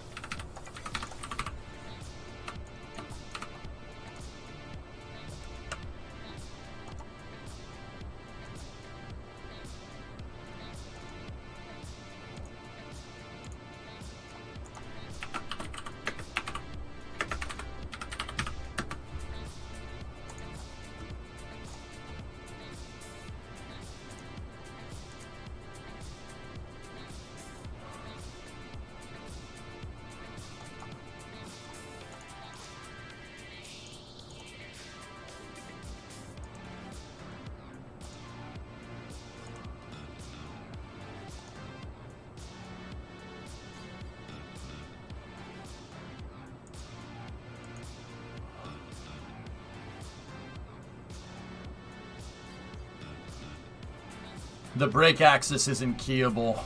The brake axis isn't keyable.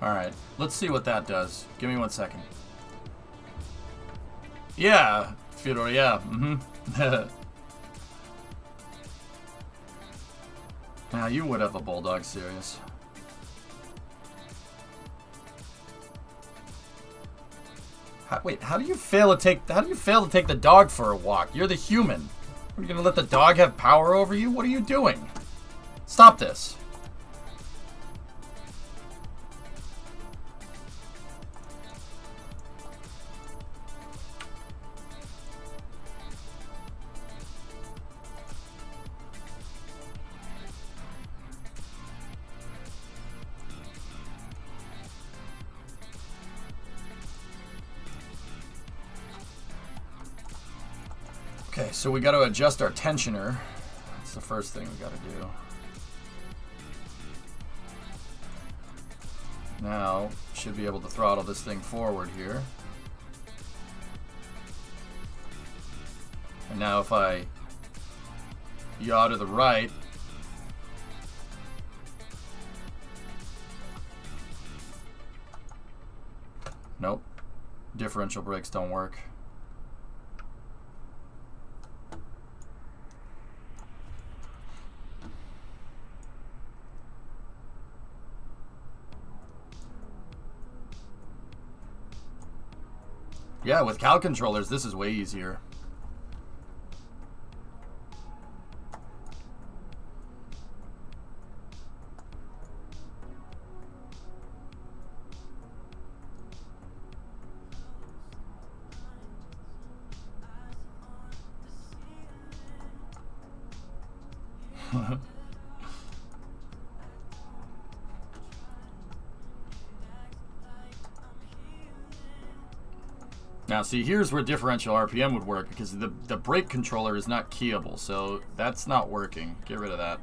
Alright, let's see what that does. Give me 1 second. Yeah, Fyodor, yeah. Now you would have a bulldog, serious. Wait, how do you fail to take the dog for a walk? You're the human. Are you gonna let the dog have power over you? What are you doing? Stop this. Okay, so we got to adjust our tensioner. That's the first thing we got to do. Now, should be able to throttle this thing forward here. And now if I yaw to the right, nope, differential brakes don't work. Yeah, with KAL controllers, this is way easier. Now, see, here's where differential RPM would work, because the brake controller is not keyable, so that's not working. Get rid of that.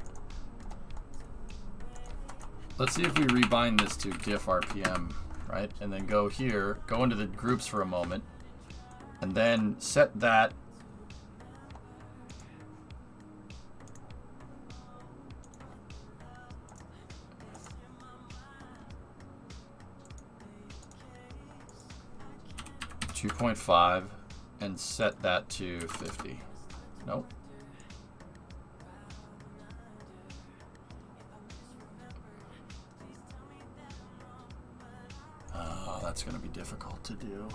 Let's see if we rebind this to diff RPM, right? And then go here, go into the groups for a moment, and then set that . 2.5 and set that to 50. Nope. Oh, that's going to be difficult to do.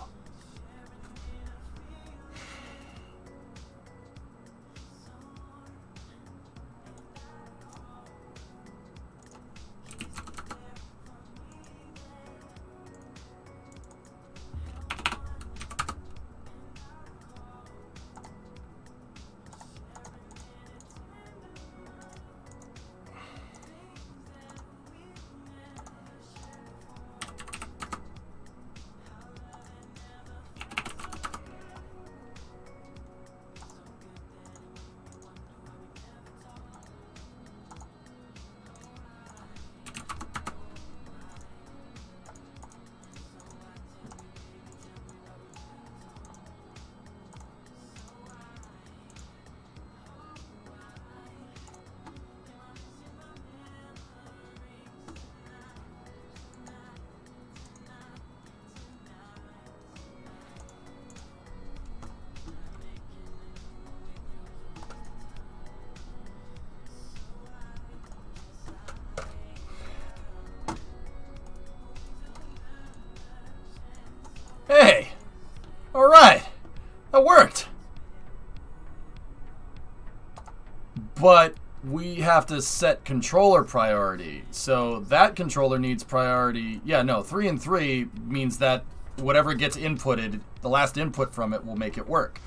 But we have to set controller priority. So that controller needs priority. Yeah, no, 3 and 3 means that whatever gets inputted, the last input from it will make it work.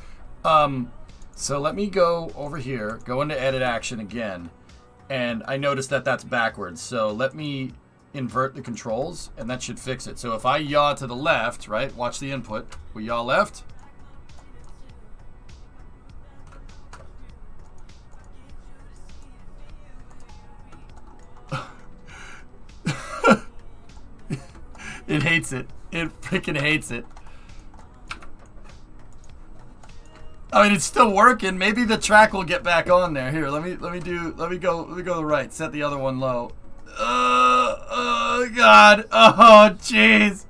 So let me go over here, go into edit action again, and I noticed that that's backwards. So let me invert the controls, and that should fix it. So if I yaw to the left, right, watch the input. We yaw left. It hates it. It freaking hates it. I mean, it's still working. Maybe the track will get back on there. Here, let me go to the right. Set the other one low. Oh God. Oh jeez.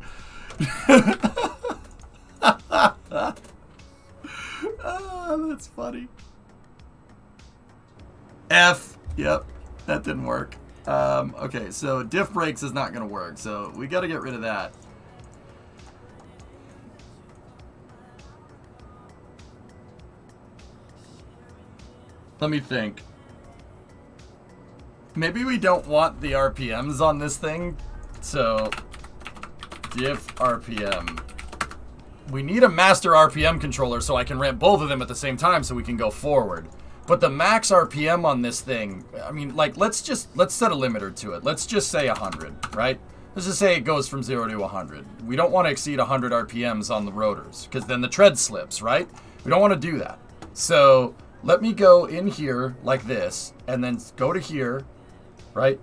Oh, that's funny. F. Yep, that didn't work. Okay, so diff brakes is not going to work, so we got to get rid of that. Let me think. Maybe we don't want the RPMs on this thing, so diff RPM. We need a master RPM controller so I can ramp both of them at the same time so we can go forward. But the max RPM on this thing, I mean, like, let's set a limiter to it. Let's just say 100, right? Let's just say it goes from 0 to 100. We don't want to exceed 100 RPMs on the rotors, because then the tread slips, right? We don't want to do that. So let me go in here like this, and then go to here, right?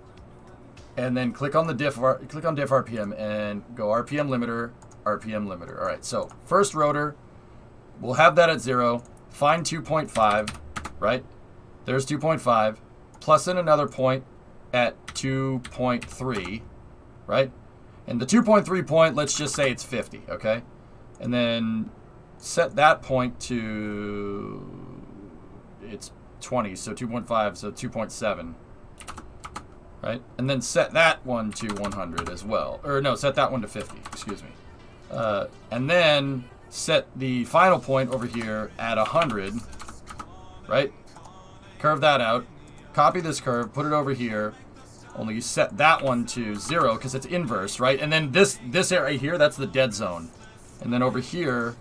And then click on the diff RPM, and go RPM limiter, RPM limiter. All right, so first rotor, we'll have that at 0. Find 2.5. Right? There's 2.5. Plus in another point at 2.3. Right? And the 2.3 point, let's just say it's 50. Okay? And then set that point to... It's 20, so 2.5, so 2.7. Right? And then set that one to 100 as well. Or no, set that one to 50. Excuse me. And then set the final point over here at 100. Right? Curve that out. Copy this curve. Put it over here. Only you set that one to 0 because it's inverse, right? And then this area here, that's the dead zone. And then over here,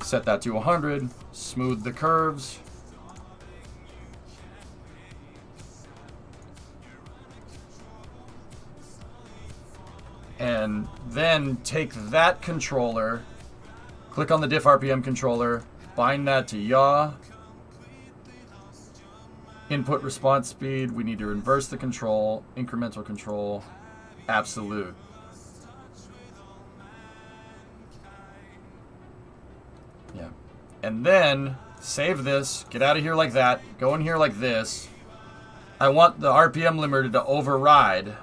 set that to 100. Smooth the curves. And then take that controller, click on the diff RPM controller, bind that to yaw. Input response speed, we need to reverse the control, incremental control, absolute. Yeah. And then save this, get out of here like that, go in here like this. I want the RPM limiter to override.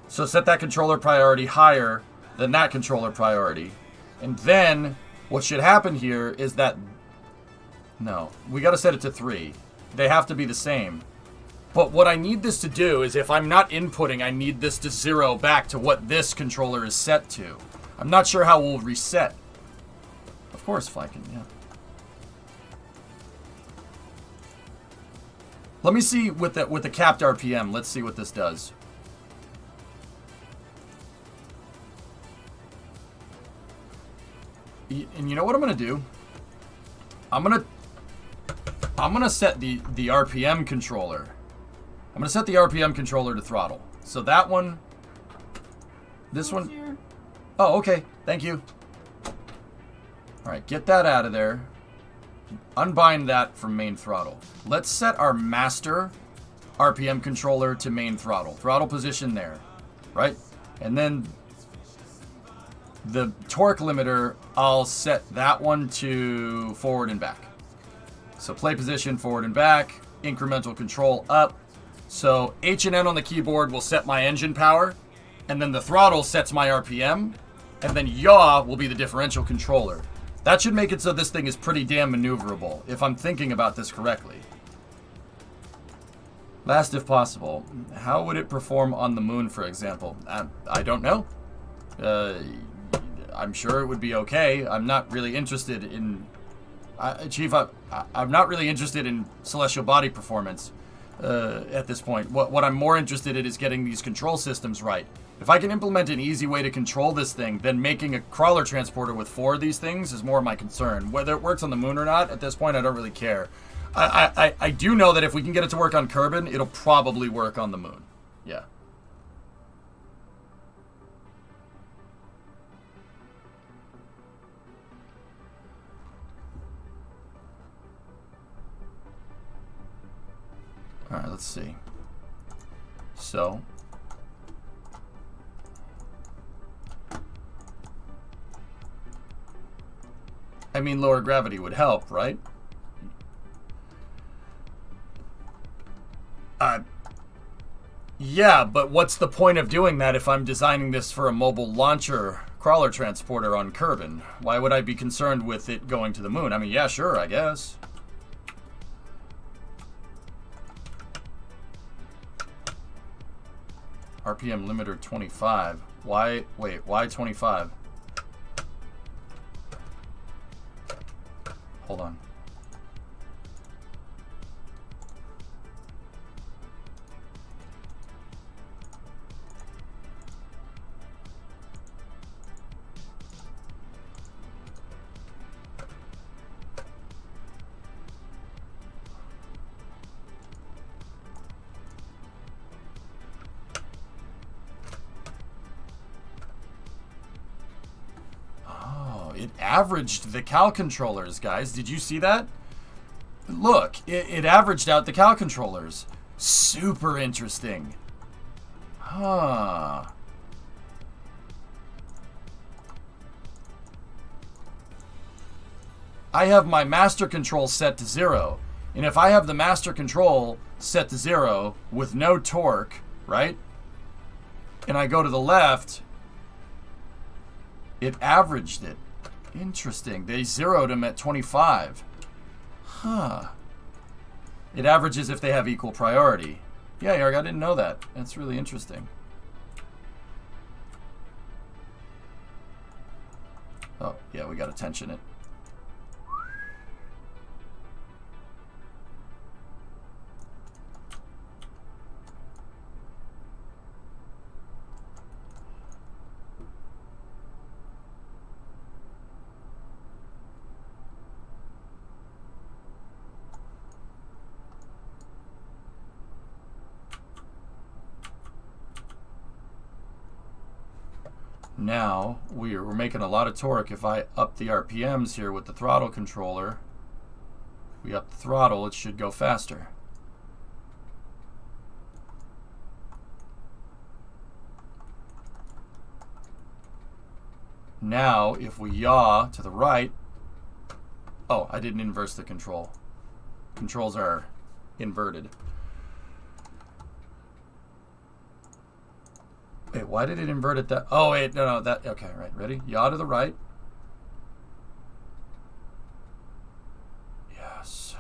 So set that controller priority higher than that controller priority. And then what should happen here is that, no, we got to set it to 3. They have to be the same. But what I need this to do is if I'm not inputting, I need this to 0 back to what this controller is set to. I'm not sure how we'll reset. Of course, Flykin, yeah. Let me see with the capped RPM. Let's see what this does. And you know what I'm going to do? I'm going to set the RPM controller. I'm going to set the RPM controller to throttle. So that one, this one. Here. Oh, okay. Thank you. All right, get that out of there. Unbind that from main throttle. Let's set our master RPM controller to main throttle. Throttle position there, right? And then the torque limiter, I'll set that one to forward and back. So play position, forward and back, incremental control up. So H and N on the keyboard will set my engine power, and then the throttle sets my RPM, and then yaw will be the differential controller. That should make it so this thing is pretty damn maneuverable, if I'm thinking about this correctly. Last if possible. How would it perform on the moon, for example? I don't know. I'm sure it would be okay. I'm not really interested in Chief, I'm not really interested in celestial body performance at this point. What I'm more interested in is getting these control systems right. If I can implement an easy way to control this thing, then making a crawler transporter with 4 of these things is more my concern. Whether it works on the moon or not, at this point, I don't really care. I do know that if we can get it to work on Kerbin, it'll probably work on the moon. Yeah. All right, let's see. So, I mean, lower gravity would help, right? Yeah, but what's the point of doing that if I'm designing this for a mobile launcher crawler transporter on Kerbin? Why would I be concerned with it going to the moon? I mean, yeah, sure, I guess. RPM limiter 25. Why? Wait, why 25? Hold on. It averaged the KAL controllers, guys. Did you see that? Look, it averaged out the KAL controllers. Super interesting. Huh. I have my master control set to 0. And if I have the master control set to 0 with no torque, right? And I go to the left, it averaged it. Interesting. They zeroed them at 25. Huh. It averages if they have equal priority. Yeah, Yarg, I didn't know that. That's really interesting. Oh, yeah, we gotta tension it. Now, we're making a lot of torque. If I up the RPMs here with the throttle controller, we up the throttle, it should go faster. Now, if we yaw to the right, oh, I didn't inverse the control. Controls are inverted. Wait, why did it invert it that? Oh, wait, no, that, okay, right, ready? Yaw to the right. Yes.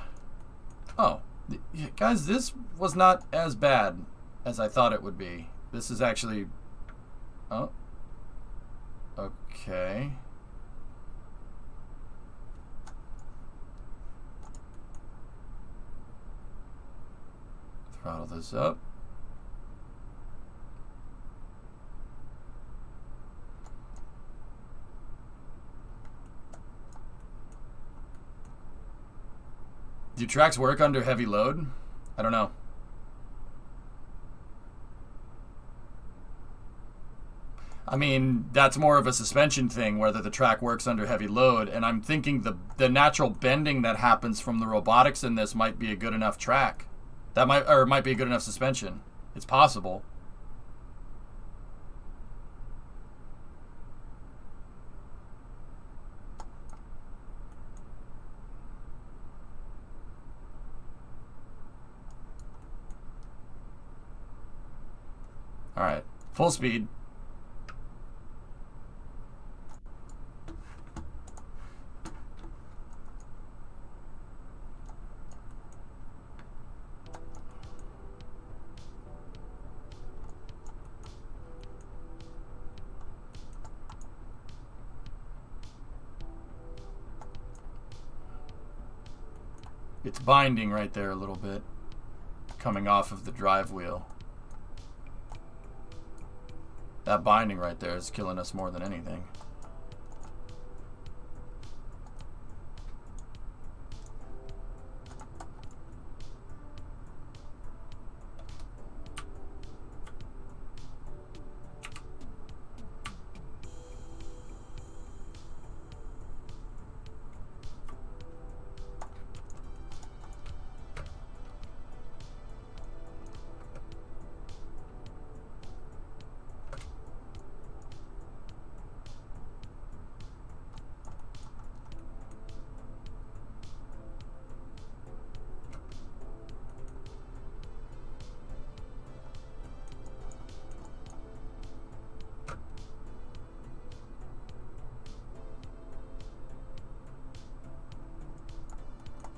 Oh, guys, this was not as bad as I thought it would be. This is actually, oh, okay. Throttle this up. Do tracks work under heavy load? I don't know. I mean, that's more of a suspension thing, whether the track works under heavy load. And I'm thinking the natural bending that happens from the robotics in this might be a good enough track. That might be a good enough suspension. It's possible. All right, full speed. It's binding right there a little bit, coming off of the drive wheel. That binding right there is killing us more than anything.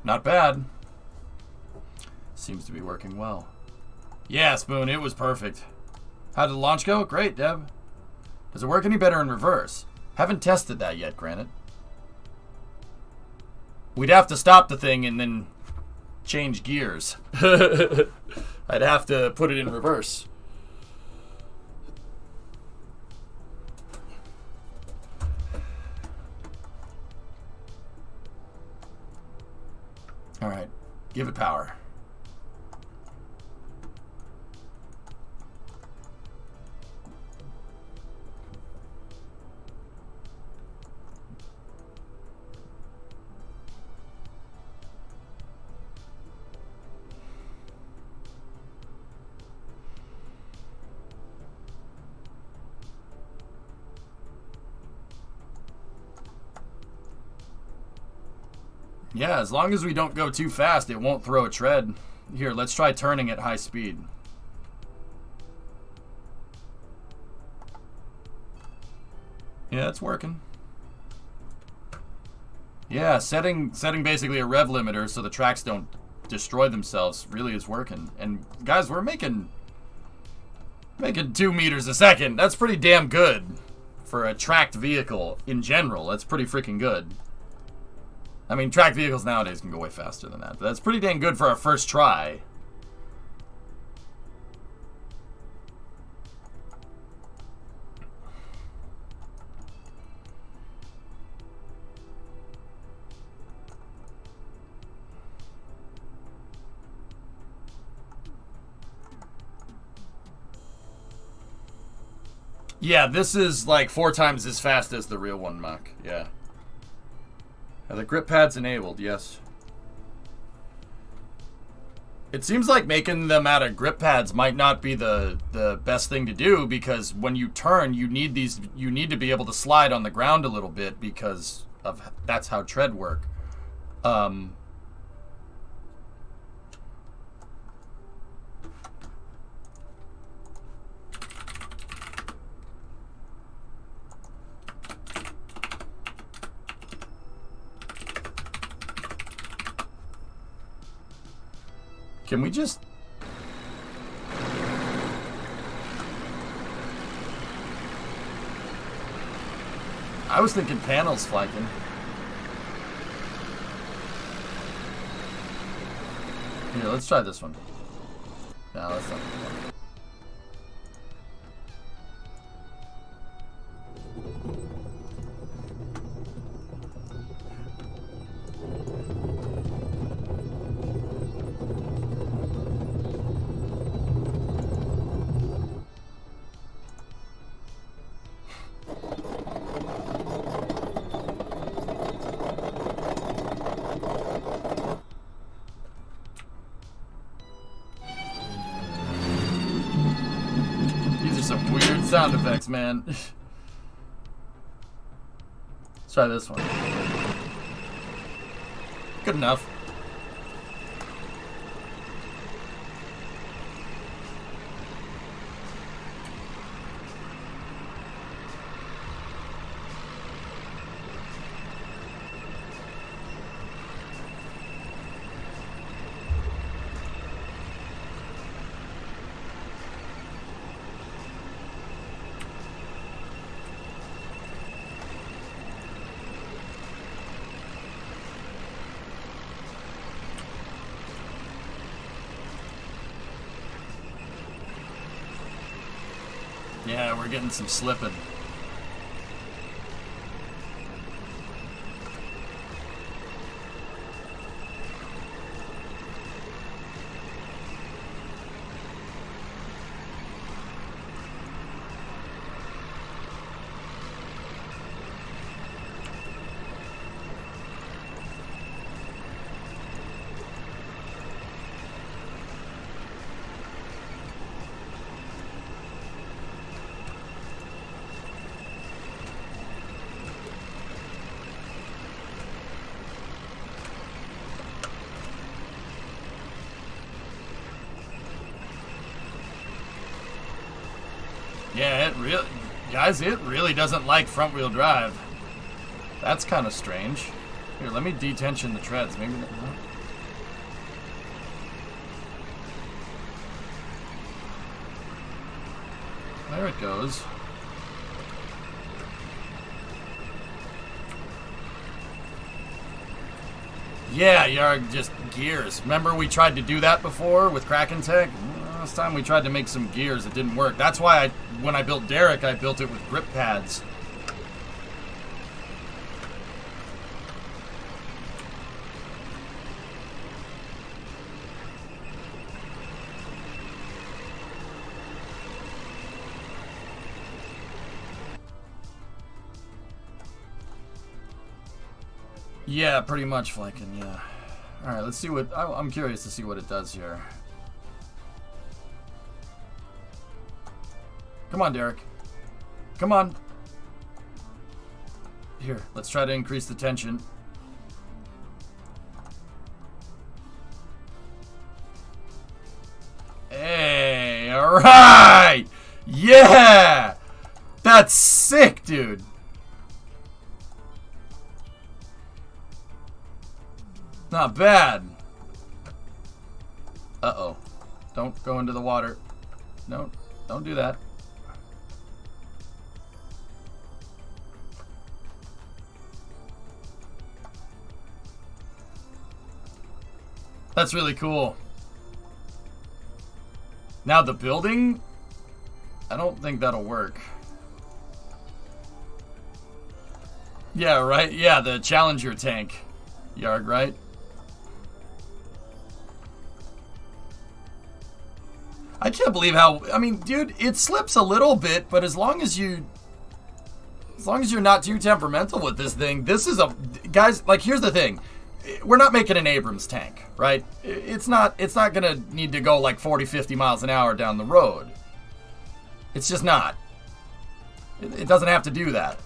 Not bad. Seems to be working well. Yeah, Spoon, it was perfect. How did the launch go? Great, Deb. Does it work any better in reverse? Haven't tested that yet, Granite. We'd have to stop the thing and then change gears. I'd have to put it in reverse. All right, give it power. Yeah, as long as we don't go too fast, it won't throw a tread. Here, let's try turning at high speed. Yeah, it's working. Yeah, setting basically a rev limiter so the tracks don't destroy themselves really is working. And guys, we're making 2 meters a second. That's pretty damn good for a tracked vehicle in general. That's pretty freaking good. I mean, tracked vehicles nowadays can go way faster than that, but that's pretty dang good for our first try. Yeah, this is like 4 times as fast as the real one, Mac. Yeah. Are the grip pads enabled? Yes. It seems like making them out of grip pads might not be the best thing to do, because when you turn, you need to be able to slide on the ground a little bit, because of that's how tread work. Can we just... I was thinking panels flaking. Here, let's try this one. No, that's not the one. Sound effects, man. Let's try this one. Good enough. Yeah, we're getting some slipping. Yeah, it really doesn't like front wheel drive. That's kind of strange. Here, let me detension the treads. Maybe that, no. There it goes. Yeah, Yarg, just gears. Remember we tried to do that before with Kraken Tech? Last time we tried to make some gears, it didn't work. That's why when I built Derek, I built it with grip pads. Yeah, pretty much, Flankin', yeah. Alright, let's see what... I'm curious to see what it does here. Come on, Derek. Come on. Here, let's try to increase the tension. Hey, alright! Yeah! That's sick, dude. Not bad. Uh-oh. Don't go into the water. No, don't do that. That's really cool. Now the building, I don't think that'll work. Yeah, right? Yeah, the Challenger tank. Yarg, right? I can't believe how, I mean, dude, it slips a little bit, but as long as you're not too temperamental with this thing, this is a, guys, like, here's the thing. We're not making an Abrams tank, right? It's not gonna need to go like 40, 50 miles an hour down the road. It's just not. It doesn't have to do that.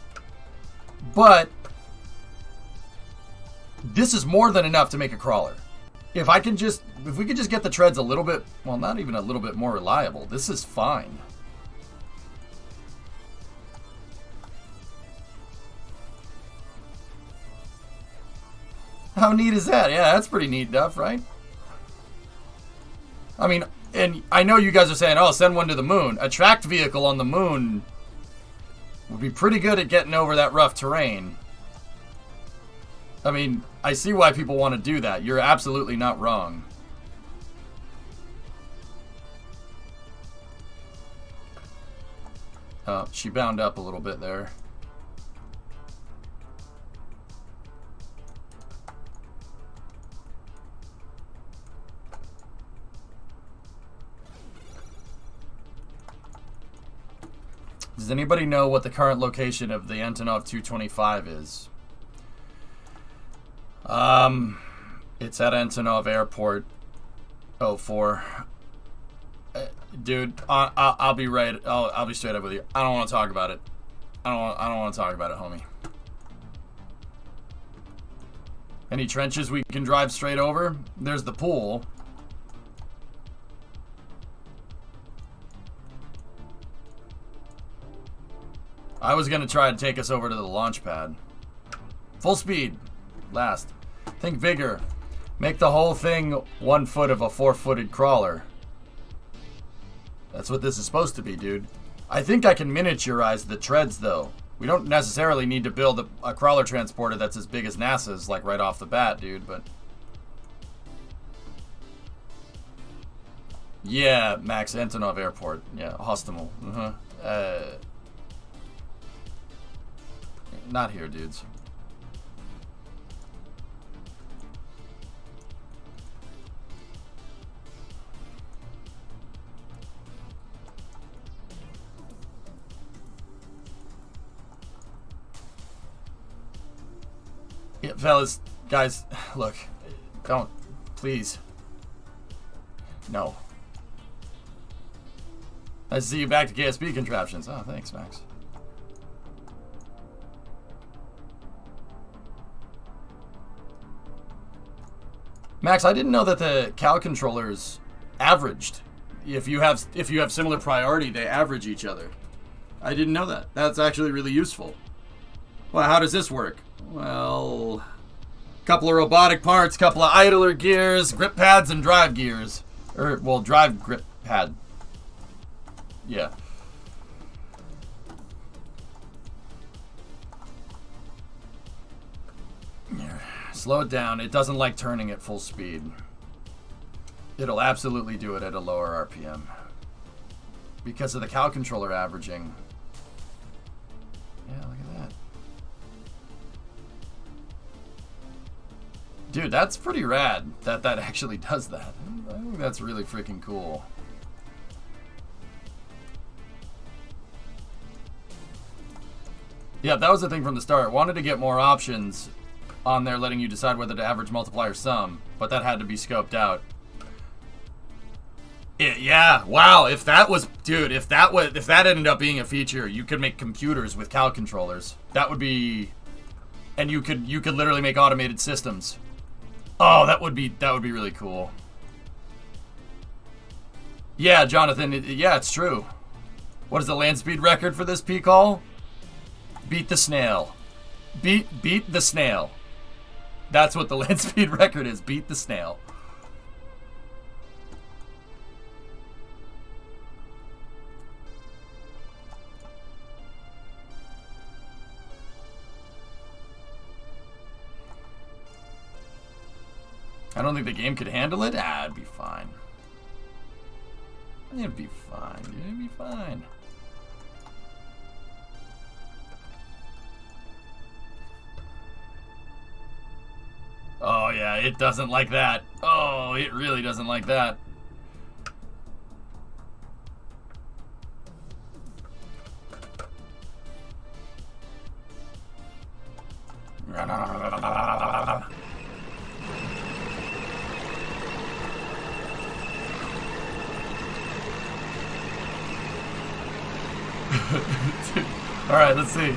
But this is more than enough to make a crawler. If we could just get the treads a little bit, well, not even a little bit more reliable, this is fine. How neat is that? Yeah, that's pretty neat stuff, right? I mean, and I know you guys are saying, oh, send one to the moon. A tracked vehicle on the moon would be pretty good at getting over that rough terrain. I mean, I see why people want to do that. You're absolutely not wrong. She bound up a little bit there. Does anybody know what the current location of the Antonov 225 is? It's at Antonov Airport 04. Dude, I'll be right. I'll be straight up with you. I don't want to talk about it. I don't want to talk about it, homie. Any trenches we can drive straight over? There's the pool. I was gonna try to take us over to the launch pad. Full speed. Last. Think bigger. Make the whole thing 1 foot of a 4-footed crawler. That's what this is supposed to be, dude. I think I can miniaturize the treads, though. We don't necessarily need to build a crawler transporter that's as big as NASA's, like, right off the bat, dude, but... Yeah, Max Antonov Airport. Yeah, Hostomel. Not here, dudes. Yeah, fellas, guys, look, don't, please. No. I see you back to KSP contraptions. Oh, thanks, Max. Max, I didn't know that the KAL controllers averaged. If you have similar priority, they average each other. I didn't know that. That's actually really useful. Well, how does this work? Well, couple of robotic parts, couple of idler gears, grip pads, and drive gears. Or, well, drive grip pad. Yeah. Slow it down. It doesn't like turning at full speed. It'll absolutely do it at a lower RPM. Because of the KAL controller averaging. Yeah, look at that. Dude, that's pretty rad that that actually does that. I think that's really freaking cool. Yeah, that was the thing from the start. Wanted to get more options on there letting you decide whether to average, multiply, or sum, but that had to be scoped out. Yeah, wow, if that was, dude, if that ended up being a feature, you could make computers with KAL controllers. That would be, and you could literally make automated systems. Oh, that would be really cool. Yeah, Jonathan, yeah, it's true. What is the land speed record for this P-call? Beat the snail. Beat the snail. That's what the land speed record is. Beat the snail. I don't think the game could handle it. Ah, it'd be fine. It'd be fine, dude. It'd be fine. Oh, yeah, it doesn't like that. Oh, it really doesn't like that. All right, let's see.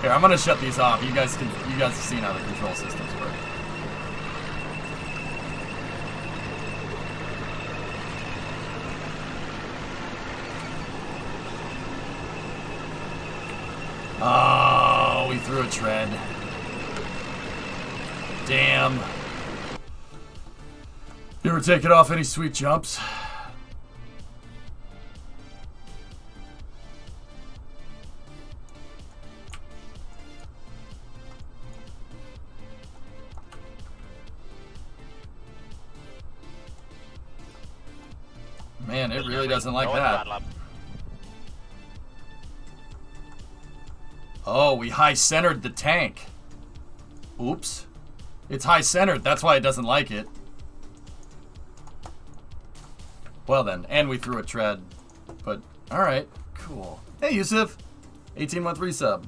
Here, I'm gonna shut these off. You guys have seen how the control systems work. Oh, we threw a tread. Damn. You ever taken off any sweet jumps? Man, it really doesn't like that. Oh, we high-centered the tank. Oops. It's high-centered, that's why it doesn't like it. Well then, and we threw a tread. But, alright, cool. Hey, Yusuf. 18-month resub.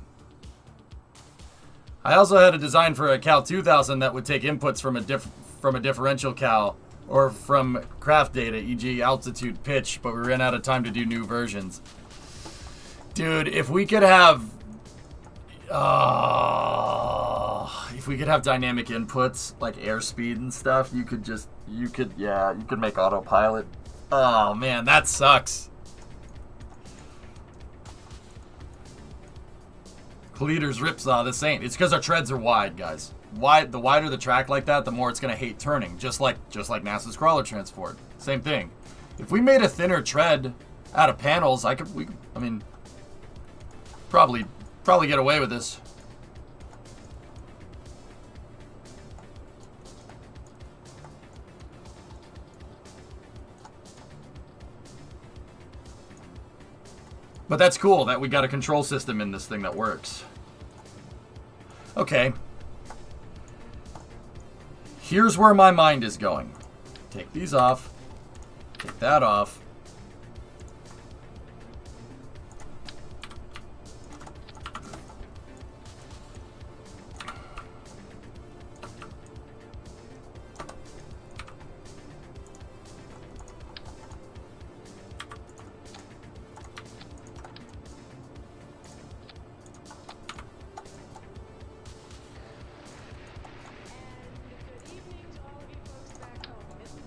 I also had a design for a KAL 2000 that would take inputs from a differential KAL or from craft data, e.g. altitude, pitch, but we ran out of time to do new versions. Dude, if we could have dynamic inputs like airspeed and stuff, you could make autopilot. Oh man, that sucks. Cleater's ripsaw, this ain't. It's because our treads are wide, guys. The wider the track like that, the more it's gonna hate turning. Just like NASA's crawler transport. Same thing. If we made a thinner tread out of panels, I mean, probably get away with this. But that's cool that we got a control system in this thing that works. Okay. Here's where my mind is going. Take these off. Take that off.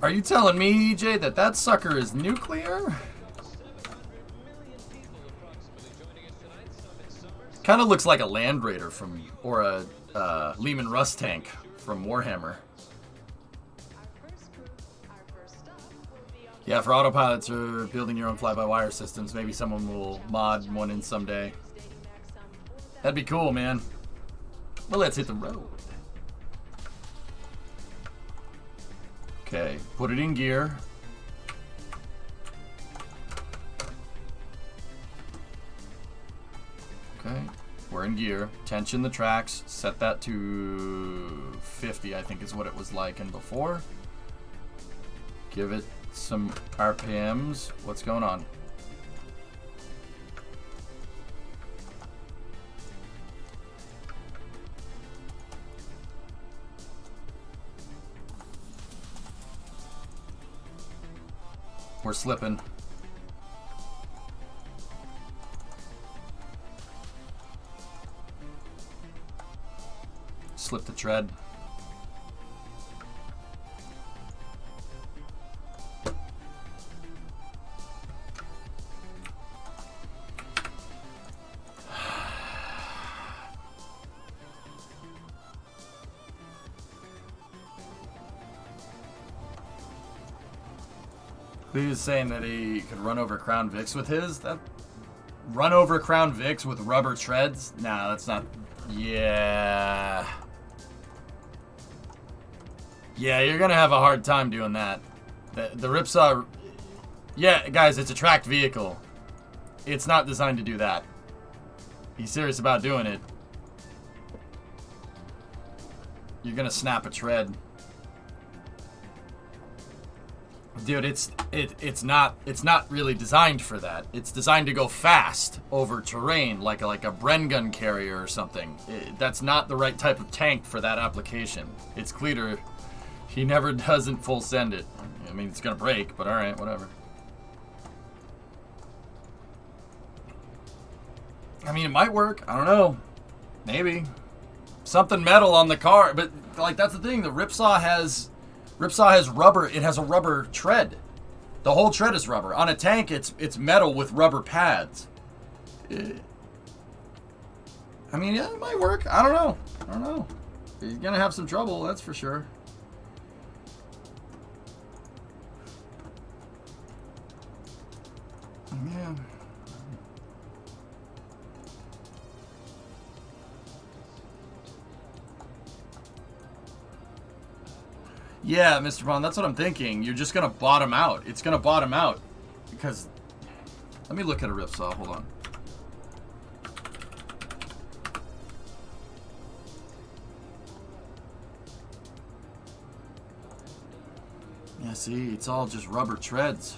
Are you telling me, EJ, that that sucker is nuclear? Kind of looks like a Land Raider from, or a Lehman Russ tank from Warhammer. Yeah, for autopilots or building your own fly-by-wire systems, maybe someone will mod one in someday. That'd be cool, man. Well, let's hit the road. Okay, put it in gear. Okay, we're in gear. Tension the tracks. Set that to 50, I think is what it was like in before. Give it some RPMs. What's going on? We're slipping. Slip the tread. He was saying that he could run over Crown Vics with his. That run over Crown Vics with rubber treads? Nah, that's not. Yeah. Yeah, you're gonna have a hard time doing that. The Ripsaw. Yeah, guys, it's a tracked vehicle. It's not designed to do that. He's serious about doing it. You're gonna snap a tread. Dude, it's not really designed for that. It's designed to go fast over terrain, like a Bren gun carrier or something. That's not the right type of tank for that application. It's cleaner. He never doesn't full send it. I mean, it's gonna break, but all right, whatever. I mean, it might work. I don't know. Maybe something metal on the car, but like that's the thing. The Ripsaw has rubber. It has a rubber tread. The whole tread is rubber. On a tank, it's metal with rubber pads. I mean, yeah, it might work. I don't know. I don't know. He's gonna have some trouble, that's for sure. Yeah. Yeah, Mr. Vaughn, that's what I'm thinking. You're just going to bottom out. It's going to bottom out. Because... Let me look at a Ripsaw. Hold on. Yeah, see? It's all just rubber treads.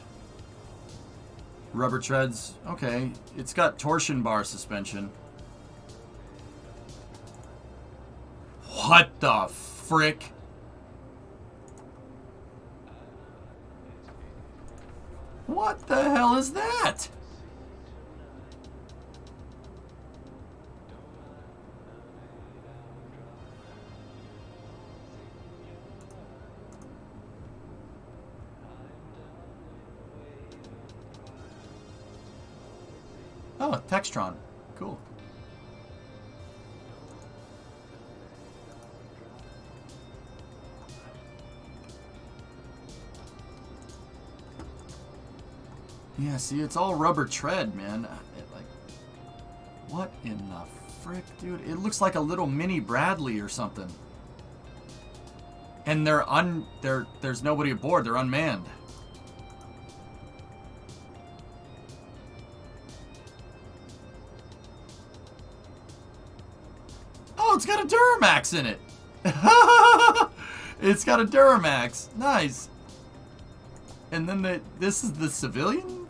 Rubber treads. Okay. It's got torsion bar suspension. What the frick? What the hell is that? Oh, Textron. Cool. Yeah, see, it's all rubber tread, man. What in the frick, dude? It looks like a little mini Bradley or something. And there's nobody aboard. They're unmanned. Oh, it's got a Duramax in it. It's got a Duramax. Nice. And then this is the civilian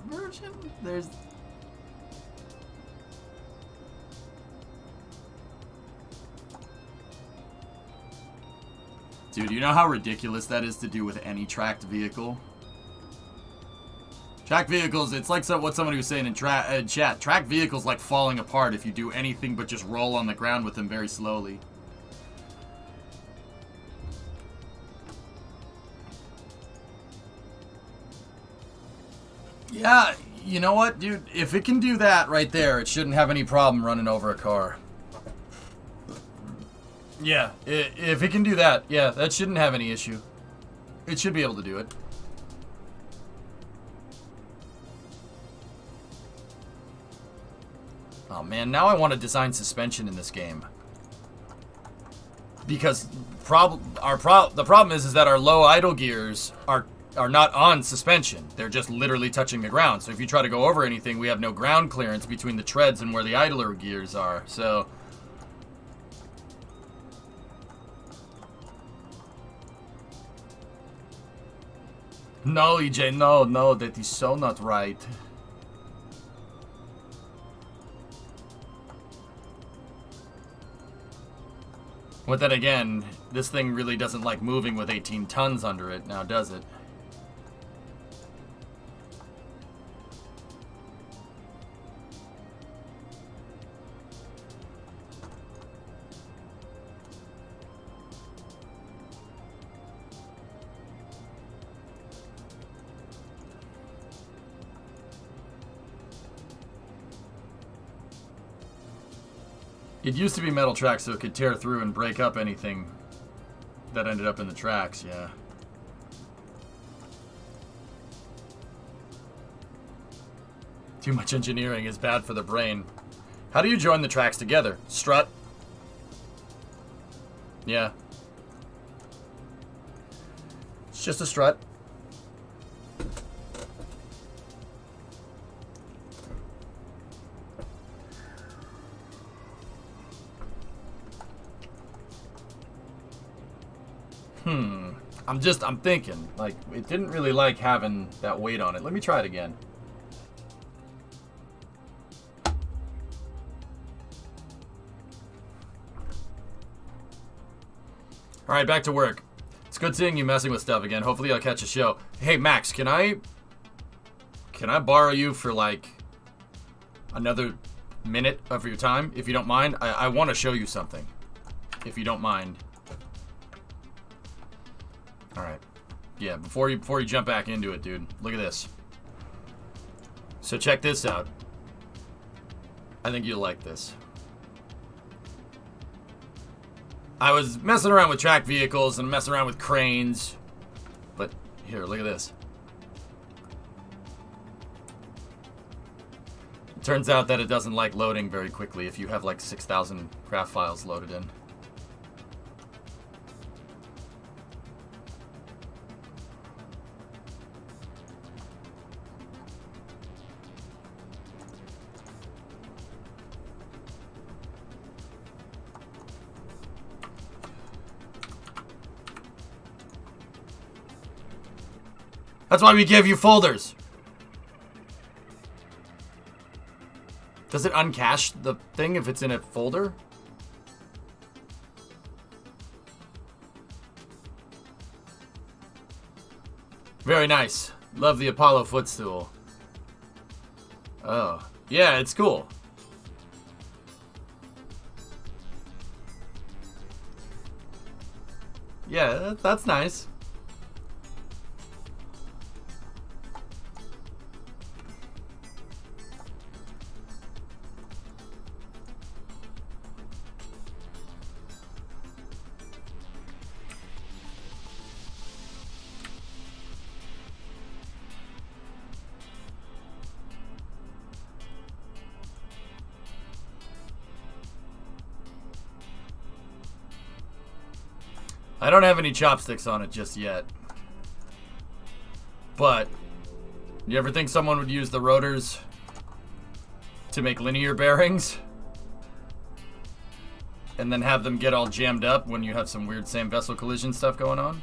version? There's... Dude, you know how ridiculous that is to do with any tracked vehicle? Tracked vehicles, it's like what somebody was saying in chat. Tracked vehicles like falling apart if you do anything but just roll on the ground with them very slowly. Yeah, you know what, dude? If it can do that right there, it shouldn't have any problem running over a car. Yeah, if it can do that, yeah, that shouldn't have any issue. It should be able to do it. Oh man, now I want to design suspension in this game. Because the problem is that our low idle gears are not on suspension. They're just literally touching the ground. So if you try to go over anything, we have no ground clearance between the treads and where the idler gears are. So no, EJ, no, that is so not right. But then again, this thing really doesn't like moving with 18 tons under it, now does it? It used to be metal tracks so it could tear through and break up anything that ended up in the tracks, yeah. Too much engineering is bad for the brain. How do you join the tracks together? Strut? Yeah. It's just a strut. I'm thinking, like, it didn't really like having that weight on it. Let me try it again. Alright, back to work. It's good seeing you messing with stuff again. Hopefully I'll catch a show. Hey, Max, can I borrow you for, like, another minute of your time, if you don't mind? I want to show you something, if you don't mind. Alright. Yeah, before you jump back into it, dude, look at this. So check this out. I think you'll like this. I was messing around with tracked vehicles and messing around with cranes. But here, look at this. It turns out that it doesn't like loading very quickly if you have like 6,000 graph files loaded in. That's why we give you folders. Does it uncache the thing if it's in a folder? Very nice. Love the Apollo footstool. Oh. Yeah, it's cool. Yeah, that's nice. I don't have any chopsticks on it just yet. But, you ever think someone would use the rotors to make linear bearings? and then have them get all jammed up when you have some weird same vessel collision stuff going on.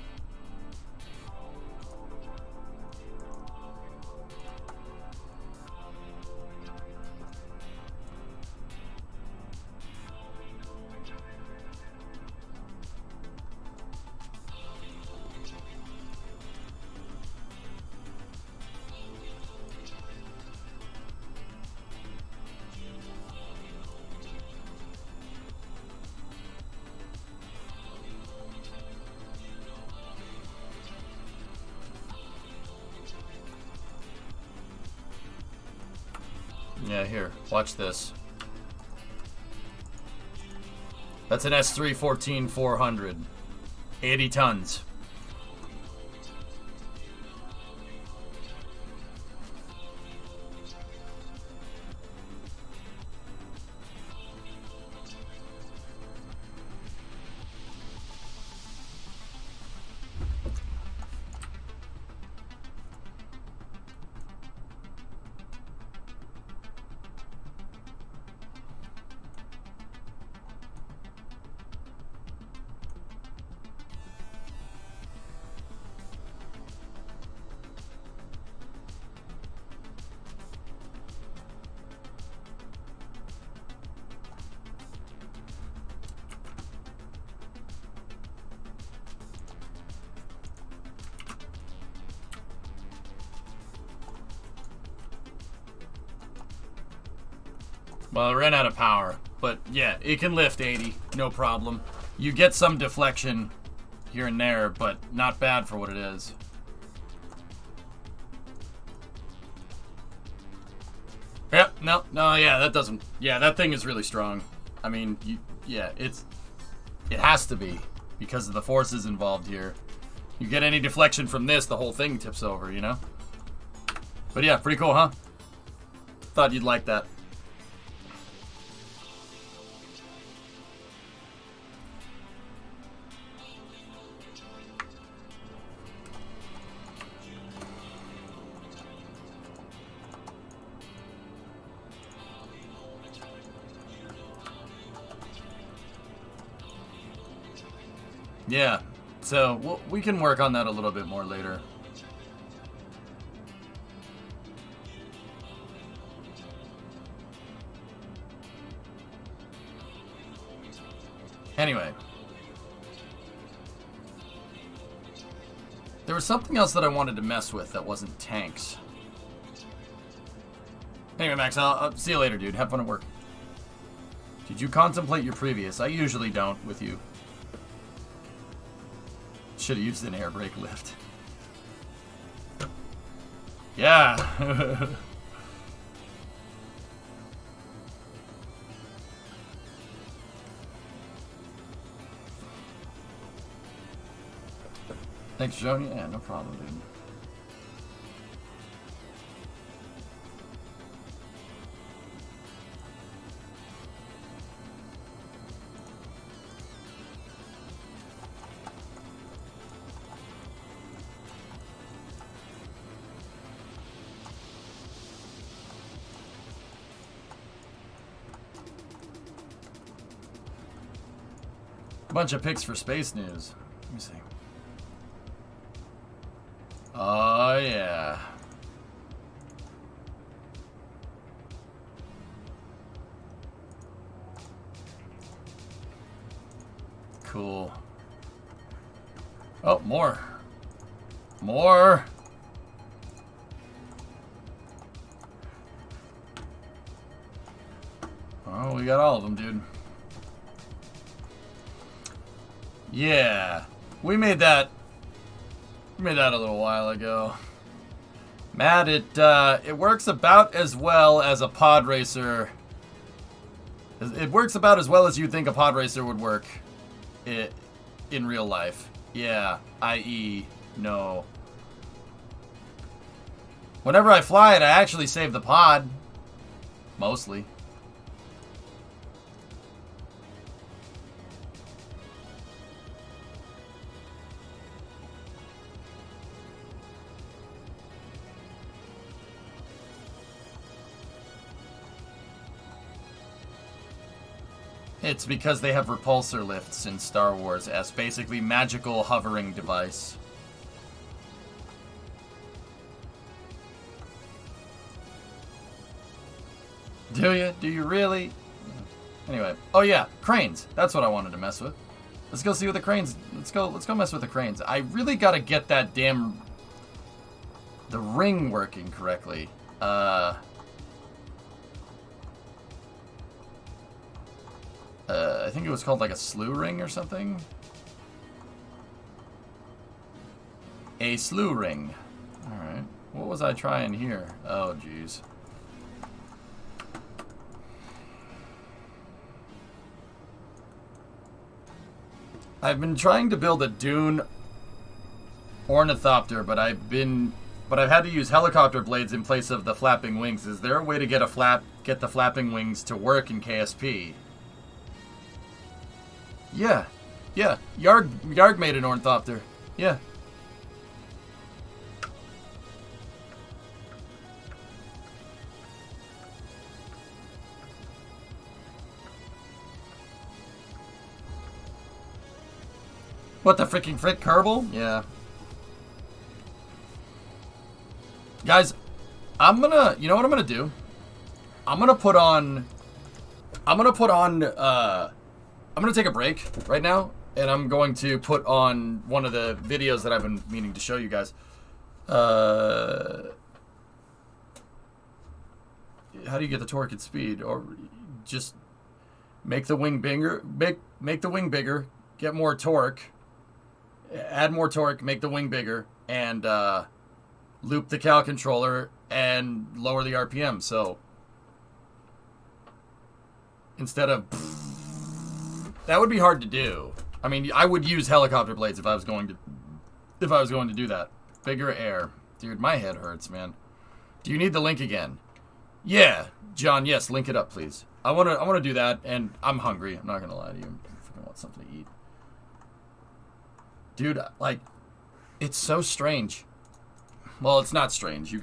Yeah, here, watch this. That's an S3 14400. 80 tons. Well, it ran out of power, but yeah, it can lift 80, no problem. You get some deflection here and there, but not bad for what it is. Yep, no, yeah, that doesn't, yeah, that thing is really strong. I mean, yeah, it has to be, because of the forces involved here. You get any deflection from this, the whole thing tips over, you know? But yeah, pretty cool, huh? Thought you'd like that. Yeah, so we can work on that a little bit more later. Anyway. There was something else that I wanted to mess with that wasn't tanks. Anyway, Max, I'll see you later, dude. Have fun at work. Did you contemplate your previous? I usually don't with you. Should have used an air brake lift. Yeah. Thanks, Joan. Yeah, no problem, dude. Bunch of picks for space news. Let me see. Oh, yeah. Cool. Oh, more. More. Oh, we got all of them, dude. Yeah, we made that a little while ago. Matt, it works about as well as a pod racer. It works about as well as you'd think a pod racer would work in real life. Yeah, i.e., no. Whenever I fly it, I actually save the pod. Mostly. It's because they have repulsor lifts in Star Wars as basically magical hovering device. Do you? Do you really? Anyway. Oh yeah, cranes. That's what I wanted to mess with. Let's go see what the cranes... Let's go mess with the cranes. I really gotta get that damn... the ring working correctly. I think it was called like a slew ring or something. A slew ring. Alright. What was I trying here? Oh, jeez. I've been trying to build a dune ornithopter, but I've had to use helicopter blades in place of the flapping wings. Is there a way to get the flapping wings to work in KSP? Yeah. Yeah. Yarg made an ornithopter. Yeah. What the freaking frick, Kerbal? Yeah. Guys, you know what I'm gonna do? I'm gonna take a break right now, and I'm going to put on one of the videos that I've been meaning to show you guys. How do you get the torque and speed? Or just make the wing bigger, make the wing bigger, get more torque, add more torque, make the wing bigger, and loop the KAL controller and lower the RPM. So instead of... That would be hard to do. I mean, I would use helicopter blades if I was going to do that. Bigger air. Dude, my head hurts, man. Do you need the link again? Yeah, John, yes, link it up, please. I want to do that, and I'm hungry. I'm not going to lie to you. I freaking want something to eat. Dude, like, it's so strange. Well, it's not strange. You